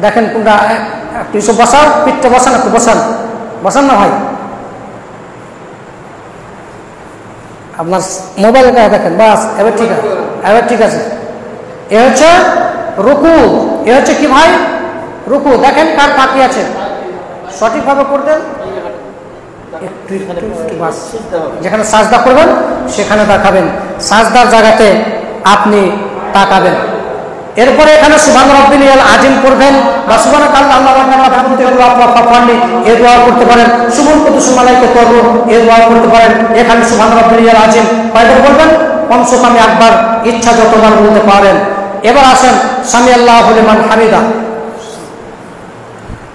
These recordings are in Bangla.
দেখেন কোনটা একটু বসাও, পিঠটা বসান, একটু বসান, বসান না ভাই। আপনার মোবাইল দেখেন, বাস এবার ঠিক আছে, এবার ঠিক আছে। এ হচ্ছে রুকু, এ হচ্ছে কি ভাই রুকু। দেখেন কার ফাঁকি আছে, সঠিকভাবে করবেন, একটু বাস। যেখানে সাজদা করবেন সেখানে তাকাবেন, সাজদার জায়গাতে আপনি তাকাবেন। এরপরে এখানে সুবহান রাব্বিল আযীম করবেন বা সুবহানাল্লাহি এ দোয়া করতে পারেন। সুবহান কুদ্দুস মালাইকাতু ওয়া রূহ এ দোয়া করতে পারেন। এখানে সুবহান রাব্বিল আযীম কয়বার বলবেন? পঞ্চকামে একবার, ইচ্ছা যতবার বলতে পারেন। এবার আসেন সামি আল্লাহু লিমান হামিদা,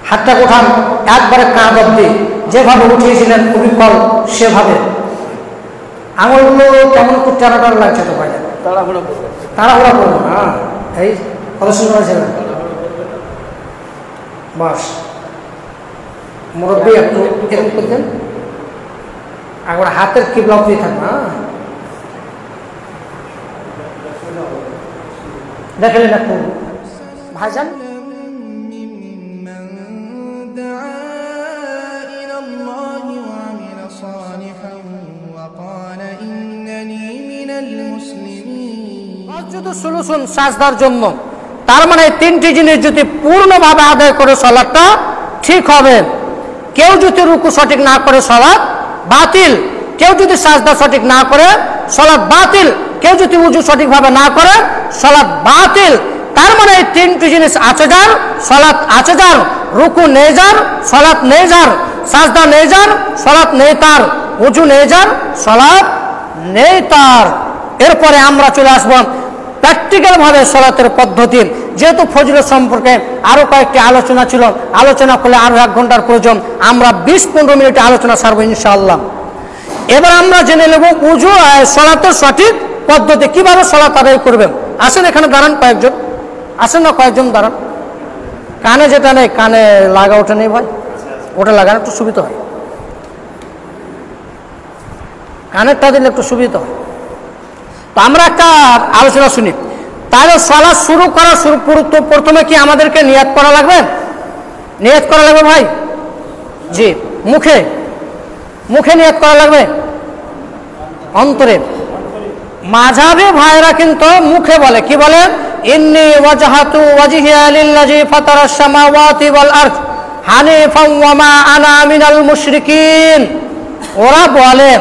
হাতটা উঠান একবারে কাঁধ অবধি, যেভাবে উঠিয়েছিলেন অবিকল সেভাবে। আঙুলগুলো কেমন খুব টানা লাগছে তো ভাই, তাড়াহুড়া করবো। হ্যাঁ, এই কত সুন্দর আছে বাস। মুরব্বী একটু এরকম করতেন, একবার হাতের কিবলা অবধি থাকবে। হ্যাঁ, দেখলেন একটু ভাইজান। সাজদার জন্য তার মানে তিনটি জিনিস যদি পূর্ণভাবে আদায় করে সালাতটা ঠিক হবে। কেউ যদি রুকু সঠিক না করে সালাত বাতিল, কেউ যদি সাজদা সঠিক না করে সালাত বাতিল, কেউ যদি ওযু সঠিকভাবে না করে সালাত বাতিল। তার মানে এই তিনটি জিনিস আছে যার, সালাত আছে যার, রুকু নেই যার, সালাত নেই যার, সাজদা নেই যার, সালাত নেই তার, ওযু নেই যার, সালাত নেই তার। এরপরে আমরা চলে আসবো প্র্যাকটিক্যাল ভাবে সালাতের পদ্ধতির। যেহেতু ফজিলত সম্পর্কে আরো কয়েকটি আলোচনা ছিল, আলোচনা করলে আরো 1 ঘন্টার প্রয়োজন, আমরা 20-15 মিনিটে আলোচনা সারবো ইনশাআল্লাহ। এবার আমরা জেনে নেব ওযু সালাতের সঠিক পদ্ধতি, কিভাবে সালাত আদায় করবেন। আসেন এখানে দাঁড়ান কয়েকজন, আসেন না কয়েকজন দাঁড়ান। কানে যেটা নেই, কানে লাগা ওটা নেই ভাই, ওটা লাগানো একটু সুবিধা হয়, কানেরটা দিলে একটু সুবিধা হয়। তো আমরা একটা আলোচনা শুনি। তাহলে সালাত শুরু করার প্রথমে কি আমাদেরকে নিয়াত করা লাগবে? নিয়াত করা লাগবে ভাই? জি, মুখে মুখে নিয়াত করা লাগবে, অন্তরে। মাযহাবী ভাইরা কিন্তু মুখে বলে, কি বলে? ইন্নী ওয়াজহাতু ওয়াজহিয়া লিল্লাযী ফাতারাস সামাওয়াতি ওয়াল আরদ হানিফান ওয়া মা আনা মিনাল মুশরিকিন। ওরা বলে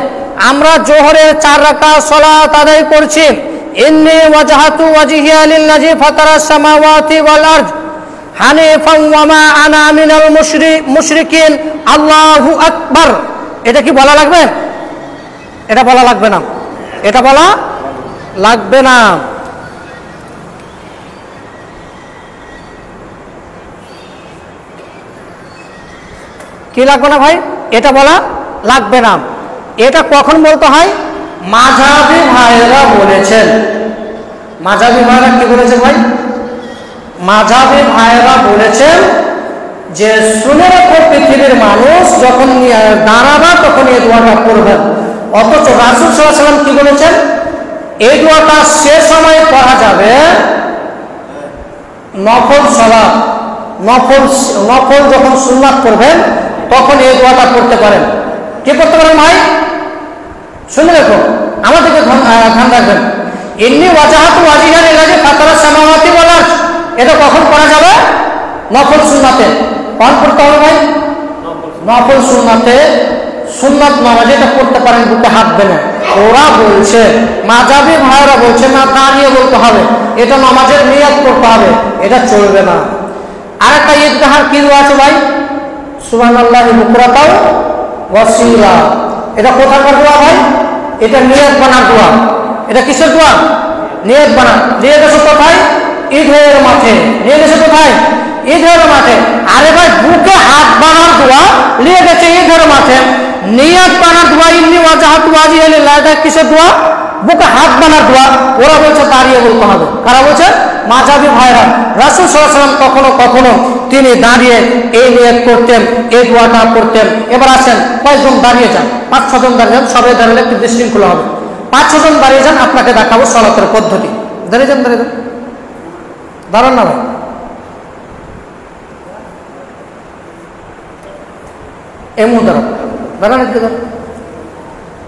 আমরা জোহরের 4 রাকাত সালাত আদায় করছি, ইন্নী ওয়াজহাতু ওয়াজহিয়া লিল্লাযী ফাতারাস সামাওয়াতি ওয়াল আরদ হানিফান ওয়া মা আনা মিনাল মুশরিকিন, আল্লাহু আকবার। এটা কি বলা লাগবে? এটা বলা লাগবে না, এটা বলা লাগবে না। কি লাগবে না ভাই? এটা বলা লাগবে না। এটা কখন বলতে হয়? মাযহাবী ভাইরা বলেছেন। মাযহাবী ভাইরা কি বলেছেন ভাই? মাযহাবী ভাইরা বলেছেন যে শুনে রাখো পৃথিবীর মানুষ, যখন দাঁড়াবা তখন এই দোয়াটা করবেন। অথচ রাসূল সাল্লাল্লাহু আলাইহি ওয়াসাল্লাম কি বলেছেন? এই দোয়াটা সে সময় পড়া যাবে নফল সালাত, নফল যখন সুন্নাত করবেন তখন এই দোয়াটা করতে পারেন। কি করতে পারেন ভাই? শুনে রাখো, আমাদেরকে ধ্যান রাখবেন। ইন্নী ওয়াজহাতু ওয়াজহিয়া লিল্লাযী ফাতারাস সামাওয়াতি ওয়াল আরদ, এটা কখন করা যাবে? নফল সুন্নাতে। কখন পড়তে হবে ভাই? নফল সুন্নাতে। সুন্নাত নামাজে এটা পড়তে পারেন, বুকে হাত দেন। ওরা বলছে, মাযহাবী ভাইরা বলছে না, দাঁড়িয়ে বলতে হবে, এটা নামাজের নিয়ত করতে হবে, এটা চলবে না। আর একটা ঈদগাহের কি দোয়া আছে ভাই? সুবহানাল্লাহি বুকরাতাও ওয়াসীলা। এটা কোথাকার দোয়া ভাই? এটা নিয়ত বানার দোয়া। এটা কিসের দোয়া? নিয়ত বানা। নিয়ে গেছে কোথায়? ঈদের মাঠে। নিয়ে গেছে কোথায়? ঈদের মাঠে। আরে ভাই, বুকে হাত বানার দোয়া নিয়ে গেছে ঈদের মাঠে। নিয়ত বানার দোয়া, ইন্নী ওয়াজহাতু ওয়াজহিয়া লিল্লাহ, এটা কিসের দোয়া? বুকে হাত বানার দোয়া। ওরা বলছে দাঁড়িয়ে বলতে হবে। কারা বলছে? মাযহাবী ভাইরা। রাসূল সাল্লাল্লাহু আলাইহি ওয়াসাল্লাম কখনো কখনো তিনি দাঁড়িয়ে এই নিয়ত করতেন, এই দোয়াটা করতেন। এবার আসেন কয়েকজন দাঁড়িয়ে যান, 5-6 জন দাঁড়িয়ে যান, সবাই দাঁড়ালে একটু বিশৃঙ্খলা হবে। 5-6 জন দাঁড়িয়ে যান, আপনাকে দেখাবো সালাতের পদ্ধতি। দাঁড়িয়ে যান, দাঁড়িয়ে যান, দাঁড়ান না ভাই। এমন ধরো দাঁড়ান,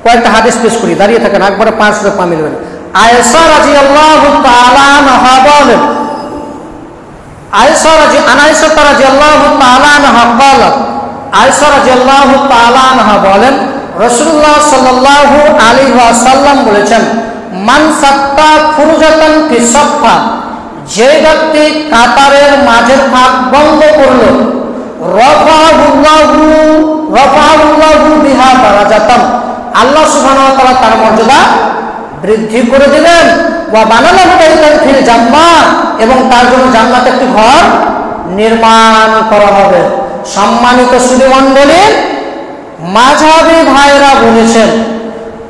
কয়েকটা হাদিস পেশ করি, দাঁড়িয়ে থাকেন, একবারে 5 পা মিলবেন। আয়েশা রাদিয়াল্লাহু তাআলা আনহা বলেন, আয়েশা রাদিয়াল্লাহু তাআলা আনহা قالت, আয়েশা রাদিয়াল্লাহু তাআলা আনহা বলেন, রাসূলুল্লাহ সাল্লাল্লাহু আলাইহি ওয়াসাল্লাম বলেছেন, মান সাত্তা ফুরজাতান ফি সাফা, যে ব্যক্তি কাতারের মাঝের ভাগ বন্ধ করলো, রাফাহুল্লাহু বিহা দারাজাতান, আল্লাহ সুবহানাহু ওয়া তাআলা তার মর্যাদা বৃদ্ধি করে দিলেন। ওয়া বানালাহু বাইতান ফিল জান্নাহ, এবং তার জন্য জান্নাতে একটি ঘর নির্মাণ করা হবে। সম্মানিত সুধীমণ্ডলী, মাযহাবী ভাইরা বলেছেন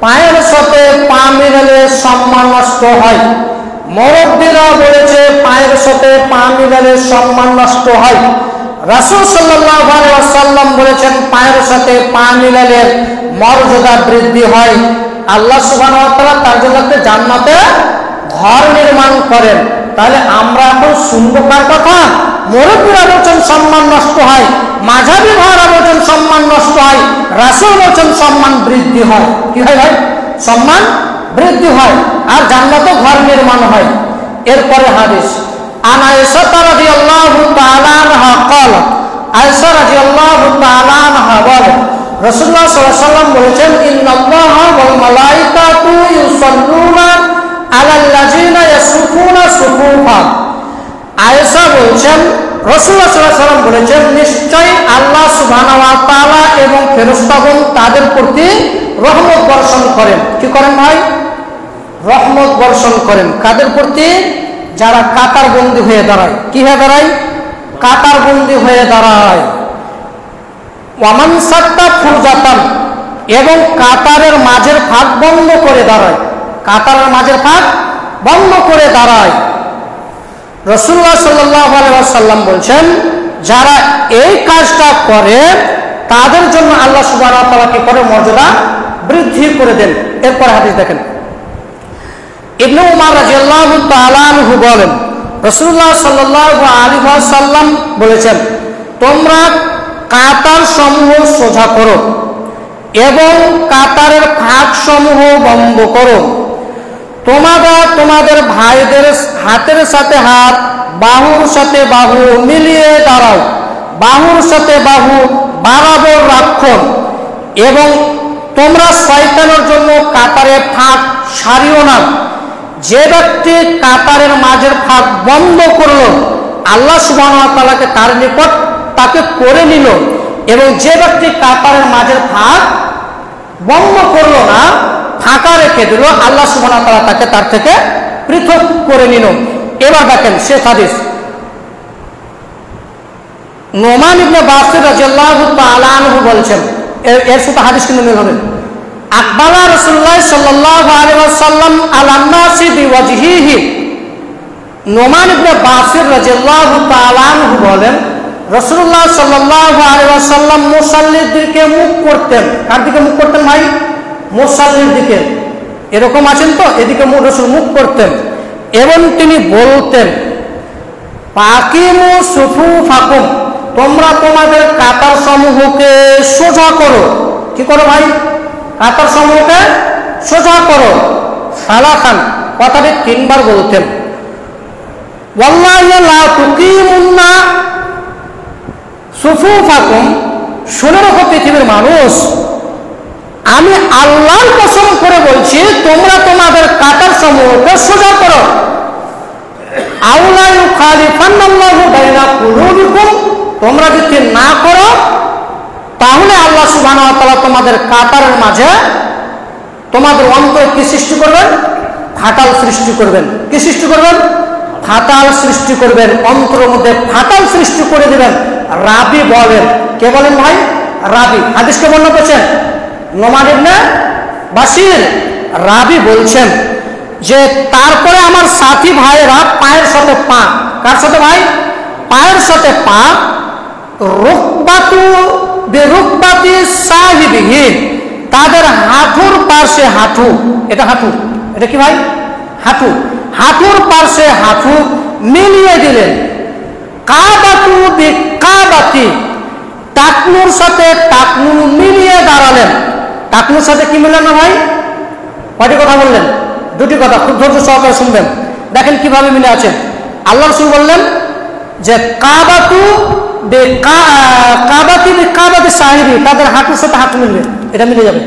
পায়ের সাথে পা মিলালে সম্মান নষ্ট হয়। মুরব্বিরা বলেছে পায়ের সাথে পা মিলালে সম্মান নষ্ট হয়। রাসূল সাল্লাল্লাহু আলাইহি ওয়াসাল্লাম বলেছেন পায়ের সাথে পা মিলালে মর্যাদা বৃদ্ধি হয়। আল্লাহ সুবহানাহু ওয়া তাআলা তার জন্য জান্নাতে ঘর নির্মাণ করেন। তাহলে আমরা এখন শুনবো কার কথা? মুরব্বিরা বলছেন সম্মান নষ্ট হয়, মাযহাবী ভাইরা বলছেন সম্মান নষ্ট হয়, রাসূল বলছেন সম্মান বৃদ্ধি হয়। কি হয় ভাই? সম্মান বৃদ্ধি হয় আর জান্নাতে ঘর নির্মাণ হয়। এরপরে হাদিস, আন আয়েশা রাদিয়াল্লাহু তাআলা আনহা قالت, আয়েশা রাদিয়াল্লাহু তাআলা আনহা বলেন, রাসূলুল্লাহ সাল্লাল্লাহু আলাইহি ওয়াসাল্লাম বলেছেন, ইন্নাল্লাহা ওয়াল মালাইকাতু ইউসাল্লুনা আলাল্লাযিনা ইয়াসুফুনা সুফুফা। আয়েশা বলছেন রাসূলুল্লাহ সাল্লাল্লাহু আলাইহি ওয়াসাল্লাম বলেছেন, নিশ্চয় আল্লাহ সুবহানাহু ওয়া তাআলা এবং ফেরেশতাগণ তাদের প্রতি রহমত বর্ষণ করেন। কি করেন ভাই? রহমত বর্ষণ করেন। কাদের প্রতি? যারা কাতার বন্দী হয়ে দাঁড়ায়। কি হয়ে দাঁড়ায়? কাতার বন্দী হয়ে দাঁড়ায়। ওয়ামান সাত্তা ফুরজাতান, এবং কাতারের মাঝের ফাঁক বন্ধ করে দাঁড়ায়। কাতারের মাঝের ফাঁক বন্ধ করে দাঁড়ায়। রাসূলুল্লাহ সাল্লাল্লাহু আলাইহি ওয়াসাল্লাম বলছেন, যারা এই কাজটা করে তাদের জন্য আল্লাহ সুবহানাহু ওয়া তাআলা কি করে? মর্যাদা বৃদ্ধি করে দেন। এরপর হাদিস দেখেন, ইবনে উমর রাদিয়াল্লাহু তাআলা আনহু বলেন, রাসূলুল্লাহ সাল্লাল্লাহু আলাইহি ওয়াসাল্লাম বলেছেন, তোমরা কাতার সমূহ সোজা করো এবং কাতারের ফাঁক সমূহ বন্ধ করো। তোমরা তোমাদের ভাইদের হাতের সাথে হাত, বাহুর সাথে বাহু মিলিয়ে দাঁড়াও, বাহুর সাথে বাহু বরাবর রাখো, এবং তোমরা শয়তানের জন্য কাতারে ফাঁক সারিও না। যে ব্যক্তি কাতারের মাঝের ফাঁক বন্ধ করলো, আল্লাহ সুবহানাহু ওয়া তাআলাকে তার নিকট তাকে করে নিল, এবং যে ব্যক্তি কাতারের মাঝের ফাঁক বন্ধ করলো না, ফাঁকা রেখে দিল, আল্লাহ সুবহানাহু ওয়া তাআলা তাকে তার থেকে পৃথক করে নিল। এবার দেখেন শেষ হাদিস, নোমান ইবনে বাশির রাদিয়াল্লাহু তাআলা আনহু বলছেন, এর সাথে হাদিস কিন্তু মিল হবে, আকবালা রাসূলুল্লাহ সাল্লাল্লাহু আলাইহি ওয়াসাল্লাম আলান নাসি বিওয়াজহিহি। নোমান ইবনে বাশির রাদিয়াল্লাহু তাআলা আনহু বলেন, রাসূলুল্লাহ সাল্লাল্লাহু আলাইহি ওয়াসাল্লাম মুসাল্লির দিকে মুখ করতেন। কার দিকে মুখ করতেন ভাই? মুসাল্লির দিকে। এরকম আছেন তো, এদিকে রাসূল মুখ করতেন এবং তিনি বলতেন, ফাকিমু সুফুফাকুম, তোমরা তোমাদের কাতার সমূহকে সোজা করো। কি করো ভাই? কাতার সমূহকে সোজা করো। সালাসান, কথাটি 3 বার বলতেন। ওয়াল্লাহি লা তুকিমুন্না সুফুফাকুম, শুনে রাখো পৃথিবীর মানুষ, আমি আল্লাহর কসম করে বলছি, তোমরা তোমাদের কাতার সমূহকে সোজা করো। আউলা ইউখালিফান্নাল্লাহু বাইনা কুলুবিকুম, তোমরা যদি না করো তাহলে আল্লাহ সুবহানাহু ওয়া তাআলা তোমাদের কাতারের মাঝে তোমাদের অন্তরে কি সৃষ্টি করবেন? ফাটাল সৃষ্টি করবেন। কি সৃষ্টি করবেন? ফাটাল সৃষ্টি করবেন। অন্তরের মধ্যে ফাটাল সৃষ্টি করে দিবেন। রাবি বলেন, কে বলেন ভাই? রাবি। হাদিসকে বর্ণনা করছেন নোমান ইবনে বাশির। রাবি বলছেন যে তারপরে আমার সাথী ভাইয়েরা পায়ের সাথে পা, কার সাথে ভাই? পায়ের সাথে পা, রুকবাতু বিরুকবাতি সাহিবিহি, তাদের হাঁটুর পাশে হাঁটু, এটা হাঁটু, এটা কি ভাই? হাঁটু, হাঁটুর পাশে হাঁটু মিলিয়ে দিলেন। কাবাতু বিকাবাতি, টাকনুর সাথে টাকনু মিলিয়ে দাঁড়ালেন। টাকনুর সাথে কি মিললেন না ভাই? কয়টি কথা বললেন? দুটি কথা, খুব ধৈর্য সহকারে শুনবেন। দেখেন কিভাবে মিলে আছে। আল্লাহ রাসূল বললেন যে কাবাতি সাহিবি, তাদের হাঁটুর সাথে হাঁটু মিলবে, এটা মিলে যাবে।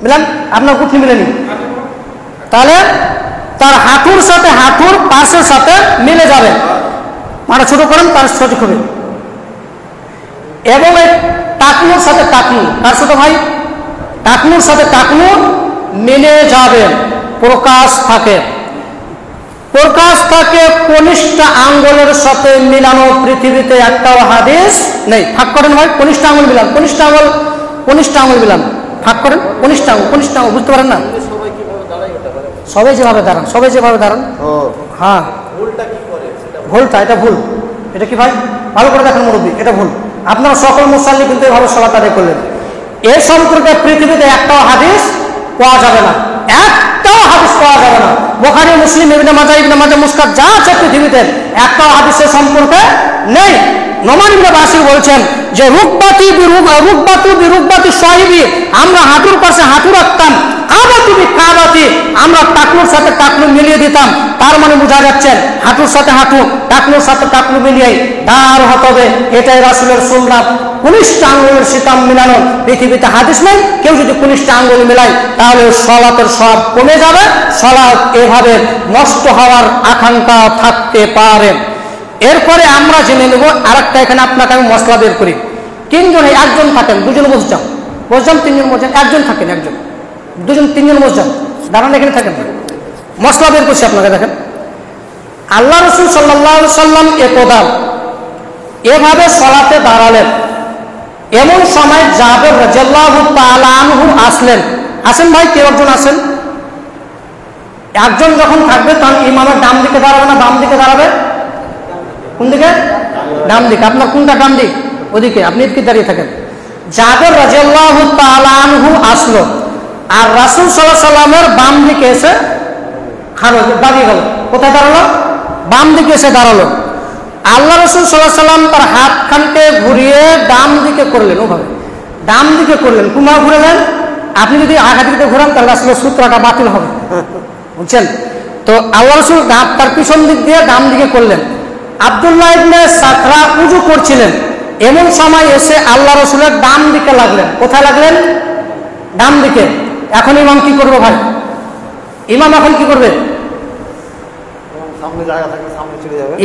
মিলান? আপনার কুঠি মিলেনি, তাহলে তার হাঁটুর সাথে হাঁটুর পাশের সাথে মিলে যাবে, মানে ছোট করেন তার সঠিক হবে। এবং এই টাকনুর সাথে টাকনু, কার সাথে ভাই? টাকনুর সাথে টাকনু মিলে যাবে, প্রকাশ থাকে। প্রকাশ থাকে কনিষ্ঠ আঙ্গুলের সাথে মিলানো পৃথিবীতে একটাও হাদিস নেই। ভাগ করেন ভাই, কনিষ্ঠ আঙ্গুল মিলান, কনিষ্ঠ আঙ্গুল মিলান, ভাগ করেন। কনিষ্ঠ আঙ্গুল বুঝতে পারেন না? সবাই যেভাবে দাঁড়ান, হ্যাঁ ভুলটা, এটা ভুল। এটা কি ভাই? ভালো করে দেখেন মুরব্বী, এটা ভুল। আপনারা সকল মুসাল্লি কিন্তু এভাবে সালাত আদায় করলেন। এই সম্পর্কে পৃথিবীতে একটাও হাদিস পাওয়া যাবে না, একটাও হাদিস পাওয়া যাবে না। বুখারী, মুসলিম, ইবনে মাজাহ, মুসকাত যা আছে পৃথিবীতে একটাও হাদিসের সম্পর্কে নেই। নোমান ইবনে বাশির বলছেন যে রুকবাতু বিরুকবাতি সাহিবি, আমরা হাঁটুর পাশে হাঁটু রাখতাম, কাবাতি আমরা টাকনুর সাথে টাকনু মিলিয়ে দিতাম। তার মানে বোঝা যাচ্ছে হাঁটুর সাথে হাঁটু, টাকনুর সাথে টাকনু মিলিয়ে দাঁড় হতে হবে। এটাই রাসূলের সুন্নাত। কনিষ্ঠ আঙ্গুলের সিতাম মিলানো পৃথিবীতে হাদিস নেই। কেউ যদি কনিষ্ঠ আঙ্গুল মিলায় তাহলে সলাতের সব কমে যাবে, সলাত এভাবে নষ্ট হওয়ার আকাঙ্ক্ষা থাকতে পারে। এরপরে আমরা জেনে নেব আরেকটা, এখানে আপনাকে আমি মশলা বের করি। তিনজনে, একজন থাকেন, দুজন বসছেন, তিনজন বসছেন, একজন থাকেন, একজন, দুজন, তিনজন বসছেন, দাঁড়ান এখানে থাকেন। মশলা বের করছি আপনাকে, দেখেন। আল্লাহ রাসূল সাল্লাল্লাহু আলাইহি ওয়াসাল্লাম একদা এভাবে সলাতে দাঁড়ালেন। এমন সময় জাবের রাদিয়াল্লাহু তাআলা আনহু আসলেন। আসেন ভাই, কেউ একজন আসেন। একজন যখন থাকবে তখন ইমামের ডান দিকে দাঁড়াবে না বাম দিকে দাঁড়াবে? কোন দিকে? ডান দিকে। আপনার কোনটা ডান দিক? ওদিকে, আপনি এদিকে দাঁড়িয়ে থাকেন। জাবের রাদিয়াল্লাহু তাআলা আনহু আসলো, আর রাসূল সাল্লাল্লাহু আলাইহি ওয়াসাল্লামের বাম দিকে এসে দাঁড়িয়ে গেল। কোথায় দাঁড়ালো? বাম দিকে এসে দাঁড়ালো। আল্লাহ রাসূল সাল্লাল্লাহু আলাইহি ওয়াসাল্লাম তার হাতখানকে ঘুরিয়ে ডান দিকে করলেন, ওভাবে ডান দিকে করলেন। কুমার ঘুরালেন, আপনি যদি আঘাত দিকে ঘোরান তাহলে আসলে সূত্রটা বাতিল হবে, বুঝছেন তো? আল্লাহ রাসূল তার পিছন দিক দিয়ে ডান দিকে করলেন। আব্দুল্লাহ ইবনে সাখরা উযু করছিলেন। এমন সময় এসে আল্লাহ রাসূলের ডান দিকে লাগলেন। কোথায় লাগলেন? ডান দিকে। এখন ইমাম কি করবে ভাই? ইমাম এখন কি করবে?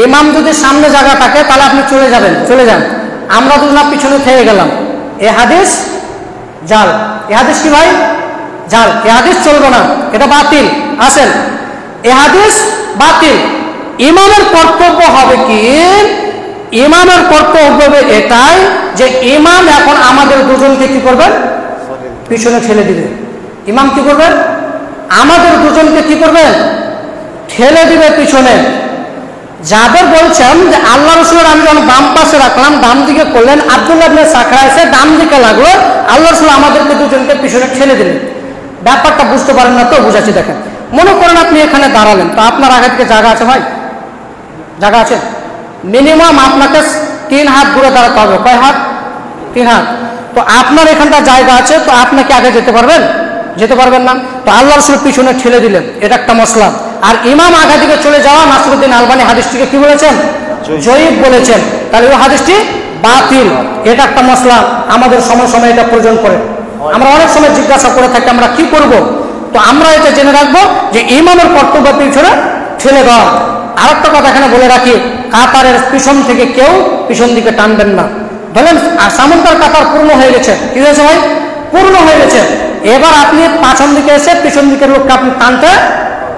ইমাম যদি সামনে জায়গা থাকে তাহলে আপনি চলে যান। আমরা দুজন পিছনে থেকে গেলাম, এ হাদিস জাল। এ হাদিস কি ভাই? জাল। এ হাদিস চলবে না, এটা বাতিল। আসেন, এ হাদিস বাতিল। ইমামের কর্তব্য হবে কি? ইমামের কর্তব্য হবে এটাই যে ইমাম এখন আমাদের দুজনকে কি করবেন? পিছনে ঠেলে দিবে। ইমাম কি করবেন? আমাদের দুজনকে কি করবেন? ঠেলে দিবে পিছনে। জাবের বলছেন যে আল্লাহ রাসূলের আমি যখন বাম পাশে রাখলাম, ডান দিকে করলেন, আব্দুল্লাহ ইবনে সাখরা এসে ডান দিকে লাগলো, আল্লাহ রাসূল আমাদেরকে দুজনকে পিছনে ঠেলে দিলেন। ব্যাপারটা বুঝতে পারেন না তো? বুঝাচ্ছি, দেখেন। মনে করেন আপনি এখানে দাঁড়ালেন, তো আপনার আগে থেকে জায়গা আছে ভাই? জায়গা আছে? মিনিমাম আপনাকে 3 হাত দূরে দাঁড়াতে হবে। কয় হাত? 3 হাত। তো আপনার এখানটা জায়গা আছে, তো আপনাকে আগে যেতে পারবেন? যেতে পারবেন না। তো আল্লাহ রাসূল পিছনে ঠেলে দিলেন, এটা একটা মসলা। আর ইমাম আগে দিকে চলে যাওয়া, নাসিরউদ্দিন আলবানী হাদিসটিকে কি বলেছেন? জয়ীফ বলেছেন। তাহলে ওই হাদিসটি বাতিল। এটা একটা মসলা, আমাদের সময় সময় এটা প্রয়োজন করে। আমরা অনেক সময় জিজ্ঞাসা করে থাকি আমরা কি করব। তো আমরা এটা জেনে রাখবো যে ইমামের কর্তব্য পিছনে ঠেলে দেওয়া। আরেকটা কথা এখানে বলে রাখি, কাতারের পিছন থেকে কেউ পিছন দিকে টানবেন না। ধরেন সামনটার কাতার পূর্ণ হয়ে গেছে, কি হয়েছে ভাই? পূর্ণ হয়ে গেছে। এবার আপনি পাছন দিকে এসে পিছন দিকের লোককে আপনি টানতে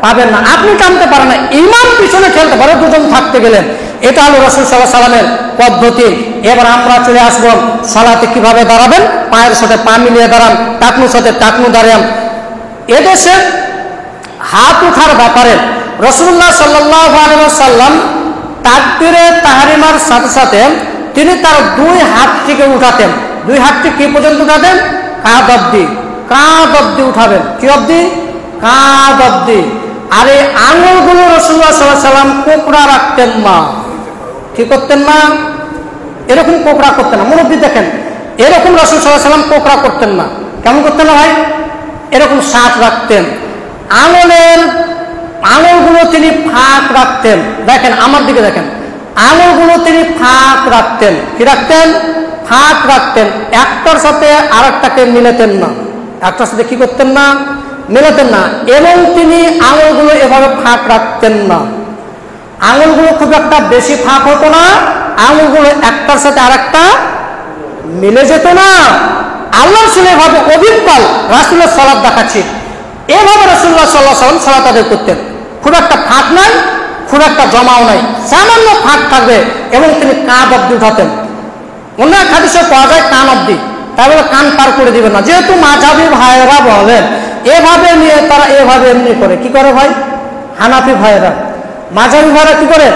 পাবেন না, আপনি টানতে পারেন না। ইমাম পিছনে ঠেলতে পারে, দুজন থাকতে গেলেন। এটা হলো রাসূল সাল্লাল্লাহু আলাইহি ওয়াসাল্লামের পদ্ধতি। এবার আমরা চলে আসবো সালাতে কিভাবে দাঁড়াবেন। পায়ের সাথে পা মিলিয়ে দাঁড়ান, টাকনুর সাথে টাকনু দাঁড়ান। এদেশে হাত উঠার ব্যাপারে রাসূলুল্লাহ সাল্লাল্লাহু আলাইহি ওয়াসাল্লাম তাকবীরে তাহরিমার সাথে সাথে তিনি তার 2 হাতটিকে উঠাতেন। 2 হাতটি কি পর্যন্ত উঠাতেন? কাঁধ অব্দি উঠাবেন। কি অব্দি? কাঁধ অব্দি। আর এই আঙুলগুলো রাসূলুল্লাহ সাল্লাল্লাহু আলাইহি ওয়াসাল্লাম কোকড়া রাখতেন না। কি করতেন না? এরকম কোকড়া করতেন না। মুরব্বি দেখেন, এরকম রাসূল সাল্লাল্লাহু আলাইহি ওয়াসাল্লাম কোকড়া করতেন না। কেমন করতেন না ভাই? এরকম সাত রাখতেন। আঙুলগুলো তিনি ফাঁক রাখতেন। দেখেন আমার দিকে দেখেন, আঙুলগুলো তিনি ফাঁক রাখতেন। কি রাখতেন? ফাঁক রাখতেন। একটার সাথে আর একটাকে মিলাতেন না। একটার সাথে কি করতেন না? মেলাতেন না। এবং তিনি আঙুলগুলো এভাবে ফাঁক রাখতেন না। আঙুলগুলো খুব একটা বেশি ফাঁক হতো না, আঙুলগুলো একটার সাথে আর একটা মিলে যেত না। আল্লাহ রাসূল এভাবে অবিকল রাসূলের সালাত দেখাচ্ছি, এভাবে রাসূলুল্লাহ সাল্লাল্লাহু আলাইহি ওয়াসাল্লাম সালাত আদায় করতেন। খুব একটা ফাঁক নাই, খুব একটা জমাও নাই, সামান্য ফাঁক থাকবে এবং তিনি কাঁধ অব্দি উঠাতেন। অন্য এক হাদিসে পাওয়া যায় কান অব্দি, তাই বলে কান পার করে দিবেন না। যেহেতু মাযহাবী ভাইয়েরা বলেন এভাবে নিয়ে, তারা এভাবে এমনি করে। কি করে ভাই? হানাফি ভাইয়েরা, মাযহাবী ভাইয়েরা কি করে?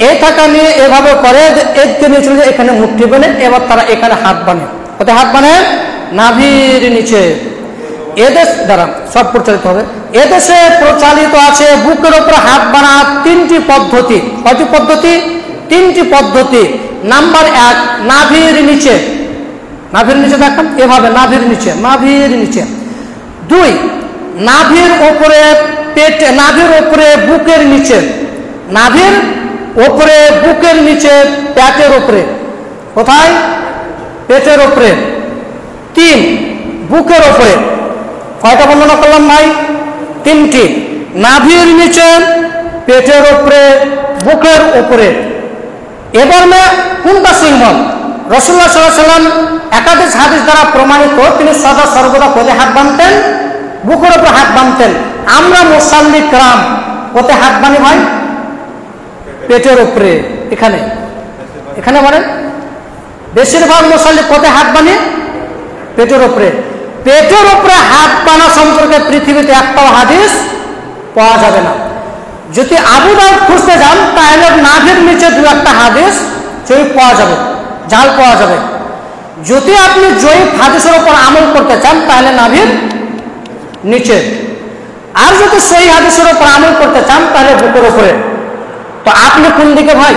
এই থাকা নিয়ে এভাবে করে, এদিকে নিয়ে চলে যায়, এখানে মুঠি বানে, এবার তারা এখানে হাত বানে। কোথায় হাত বানে? নাভির নিচে। এদেশ দ্বারা সব প্রচারিত হবে। এদেশে প্রচালিত আছে বুকের উপর হাত বানা তিনটি পদ্ধতি। কয়টি পদ্ধতি? তিনটি পদ্ধতি। নাম্বার 1, নাভির নিচে। নাভির নিচে দেখেন এভাবে, নাভির নিচে, নাভির নিচে। 2, নাভির উপরে পেটে, নাভির উপরে বুকের নিচে, নাভির উপরে বুকের নিচে, পেটের উপরে। কোথায়? পেটের উপরে। 3, বুকের উপরে। কয়টা বর্ণনা করলাম ভাই? 3টি। নাভির নিচে, পেটের উপরে, বুকের উপরে। এবার কোনটা সহিহ? রাসূলুল্লাহ সাল্লাল্লাহু আলাইহি ওয়াসাল্লাম একাধিক হাদিস দ্বারা প্রমাণিত, তিনি সদা সর্বদা কোথায় হাত বাঁধতেন? বুকের উপর হাত বাঁধতেন। আমরা মুসাল্লি کرام কোথায় হাত বাঁধি ভাই? পেটের উপরে। এখানে এখানে বলেন বেশিরভাগ মুসাল্লি কোথায় হাত বাঁধে? পেটের উপরে। পেটের উপরে হাত বাঁধা সম্পর্কে পৃথিবীতে একটাও হাদিস পাওয়া যাবে না। যদি আবু দাউদ খুঁজতে যান তাহলে নাভির নিচে 2-1টা হাদিস জয়ীফ পাওয়া যাবে, জাল পাওয়া যাবে। যদি আপনি জয়ীফ হাদিসের উপর আমল করতে চান তাহলে নাভির নিচে, আর যদি সহিহ হাদিসের উপর আমল করতে চান তাহলে বুকের উপরে। তো আপনি কোন দিকে ভাই?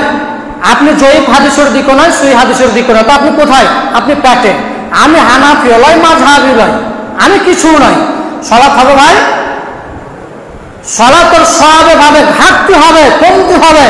আপনি জয়ীফ হাদিসের দিকে নয়, সহিহ হাদিসের দিকে নয়, তো আপনি কোথায়? আপনি পেটে। আমি হানাফি লয়, মাযহাবী লয়, আমি কিছু নয়। সালাত হবে ভাই, সালাতের সওয়াবে ভাবে ঘাটতি হবে, কমতি হবে।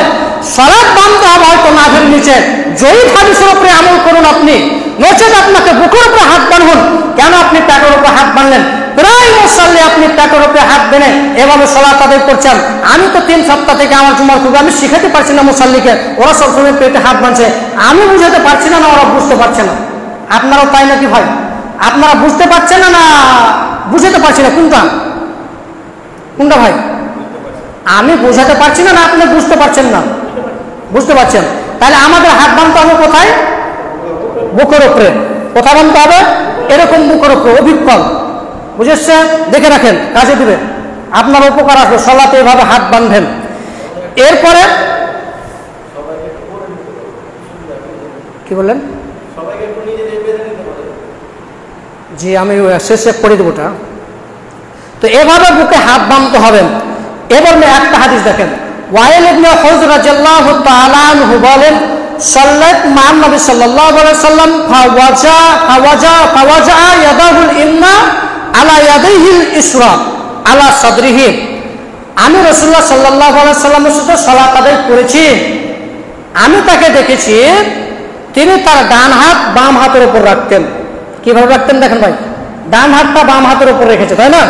সালাত বাঁধতে হবে হয়তো নাভির নিচে। জয়ীফ হাদিসের উপরে আমল করুন আপনি, নচেত আপনাকে বুকের উপরে হাত বাঁধুন। কেন আপনি পেটের উপরে হাত বাঁধলেন? প্রায় মুসাল্লি আপনি পেটের উপরে হাত বেঁধে এভাবে সালাত আদায় করছেন। আমি তো 3 সপ্তাহ থেকে আমার জুমার খুব আমি শিখাতে পারছি না মুসাল্লিকে, ওরা সবসময় পেটে হাত বাঁধছে। আমি বুঝাতে পারছি না, না ওরা বুঝতে পারছে না। আপনারাও তাই নাকি ভাই? আপনারা বুঝতে পারছেন না, না বুঝাতে পারছি না? কোনটা কোনটা ভাই? আমি বুঝাতে পারছি না, না আপনি বুঝতে পারছেন না? বুঝতে পারছেন। তাহলে আমাদের হাত বাঁধতে হবে কোথায়? বুকের উপরে। কোথায় বাঁধতে হবে? এরকম বুকের উপরে, অবিকল। বুঝেছে? দেখে রাখেন, কাজে দিবে, আপনার উপকার আসবে। সালাতে এভাবে হাত বাঁধেন। এরপরে কি বললেন? জি, আমি শেষে পড়ে দেবোটা। তো এভাবে বুকে হাত বাঁধতে হবে। এবার একটা হাদিস দেখেন, ওয়াইল ইবনে হুজর রাদিয়াল্লাহু তাআলা আনহু বলেন, সাল্লাত মা নবী সাল্লাল্লাহু আলাইহি ওয়াসাল্লাম ফাওয়াজা ইয়াদাহুল ইমনা আলা ইয়াদিহিল ইসরা আলা সাদরিহি। আমি রাসূলুল্লাহ সাল্লাল্লাহু আলাইহি ওয়াসাল্লামের সাথে সালাত আদায় করেছি। আমি তাকে দেখেছি তিনি তার ডান হাত বাম হাতের উপর রাখতেন। কিভাবে রাখতেন দেখেন ভাই, ডান হাতটা বাম হাতের উপর রেখেছে, তাই না?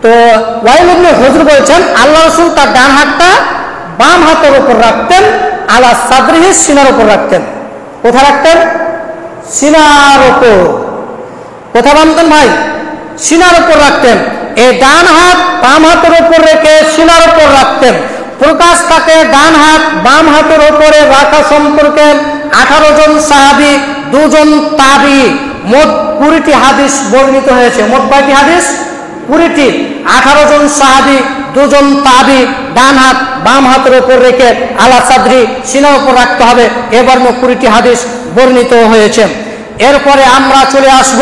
তো ওয়াইল ইবনে হুজর বলছেন আল্লাহ রাসূল তার ডান হাতটা বাম হাতের উপর রাখতেন, আলা সাদরিহি, সিনার উপর রাখতেন। কোথায় রাখতেন? সিনার উপর। কোথায় বাঁধতেন ভাই? সিনার উপর রাখতেন। এই ডান হাত বাম হাতের উপর রেখে সিনার উপর রাখতেন। প্রকাশ থাকে ডান হাত বাম হাতের উপরে রাখা সম্পর্কে 18 জন সাহাবী, 2 জন তাবী, মোট 20টি হাদিস বর্ণিত হয়েছে। মোট কয়টি হাদিস? 20টি। 18 জন সাহাবী, 2 জন তাবী ডান হাত বাম হাতের উপর রেখে আলা সাদরি, সিনার উপর রাখতে হবে। এবার 20টি হাদিস বর্ণিত হয়েছে। এরপরে আমরা চলে আসব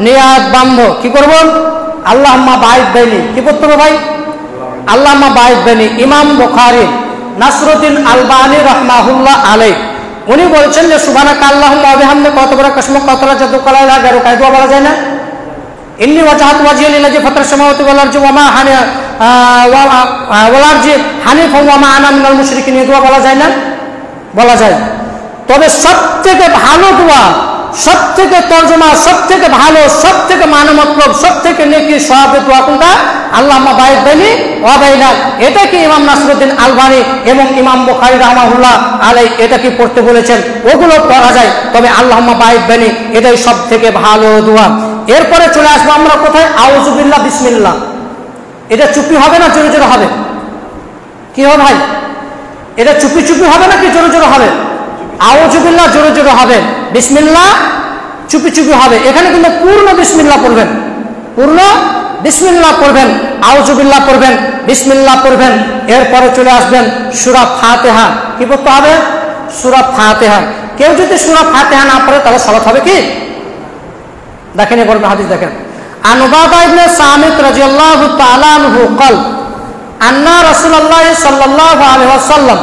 নিয়াত বাঁধব। কি করব? আল্লাহুম্মা বাঈদ বাইনি। কি করতে হবে ভাই? আল্লাহুম্মা বাঈদ বাইনি। ইমাম বুখারী, নাসরুদ্দিন আলবানী রাহমাহুল্লাহ আলাইহি, উনি বলছেন যে সুবহানাকা আল্লাহুম্মা ওয়া বিহামদিকা ওয়া তাবারাকা ইসমুকা ওয়া তাআলা জাদ্দুকা লা ইলাহা গায়রুকা, দোয়া বলা যায় না? ইন্নী ওয়াজহাতু ওয়াজহিয়া লিল্লাযী ফাতারাস সামাওয়াতি ওয়াল আরদি ওয়া হানিফান ওয়া মা আনা মিনাল মুশরিকিন, দোয়া বলা যায় না? বলা যায়। তবে সবথেকে ভালো দোয়া, সবথেকে তরজমা, সবথেকে ভালো, সবথেকে মানে মতলব, সবথেকে নেকি সওয়াবের দোয়া কোনটা? আল্লাহুম্মা বাঈদ বাইনি ওয়া বাইনা। এটা কি ইমাম নাসিরউদ্দিন আলবানী এবং ইমাম বুখারী রাহমাহুল্লাহ আলাইহি এটা কি পড়তে বলেছেন, ওগুলো পড়া যায়। তবে আল্লাহুম্মা বাঈদ বাইনি এটাই সবথেকে ভালো দোয়া। এরপরে চলে আসবো আমরা কোথায়? আউযু বিল্লাহ বিসমিল্লাহ। এটা চুপি হবে না জোরে জোরে হবে? কি হবে ভাই? এটা চুপি চুপি হবে নাকি জোরে জোরে হবে? আউযু বিল্লাহ জোরে জোরে হবে, বিসমিল্লাহ চুপি চুপি হবে। এখানে কিন্তু পূর্ণ বিসমিল্লাহ পড়বেন, পূর্ণ বিসমিল্লাহ পড়বেন, আউযু বিল্লাহ পড়বেন, বিসমিল্লাহ পড়বেন। এরপরে চলে আসবেন সূরা ফাতিহা। কি পড়তে হবে? সূরা ফাতিহা। কেউ যদি সূরা ফাতিহা না পড়ে তাহলে সালাত হবে কি? দেখেন এবার হাদিস দেখেন। আন উবাদা ইবনে সামিত রাদিয়াল্লাহু তাআলা আনহু قال আন্না রাসূলুল্লাহ সাল্লাল্লাহু আলাইহি ওয়াসাল্লাম,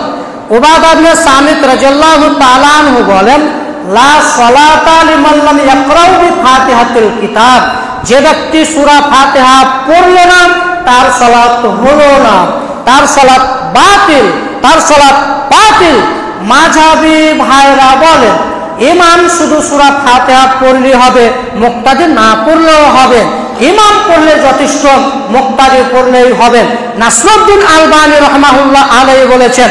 উবাদা ইবনে সামিত রাদিয়াল্লাহু তাআলা আনহু বলেন, লা সালাতা লিমান লাম ইয়াকরাউ বিফাতিহাতিল কিতাব, যে ব্যক্তি সূরা ফাতিহা পড়ল না তার সালাত হলো না, তার সালাত বাতিল, তার সালাত বাতিল। মাযহাবী ভাইরা বলেন ইমাম শুধু সূরা ফাতিহা পড়লেই হবে, মুক্তাদি না পড়লেও হবে। ইমাম পড়লে যথেষ্ট, মুক্তাদি পড়লেই হবে। নাসিরউদ্দিন আলবানী রাহমাহুল্লাহ আলাইহি বলেছেন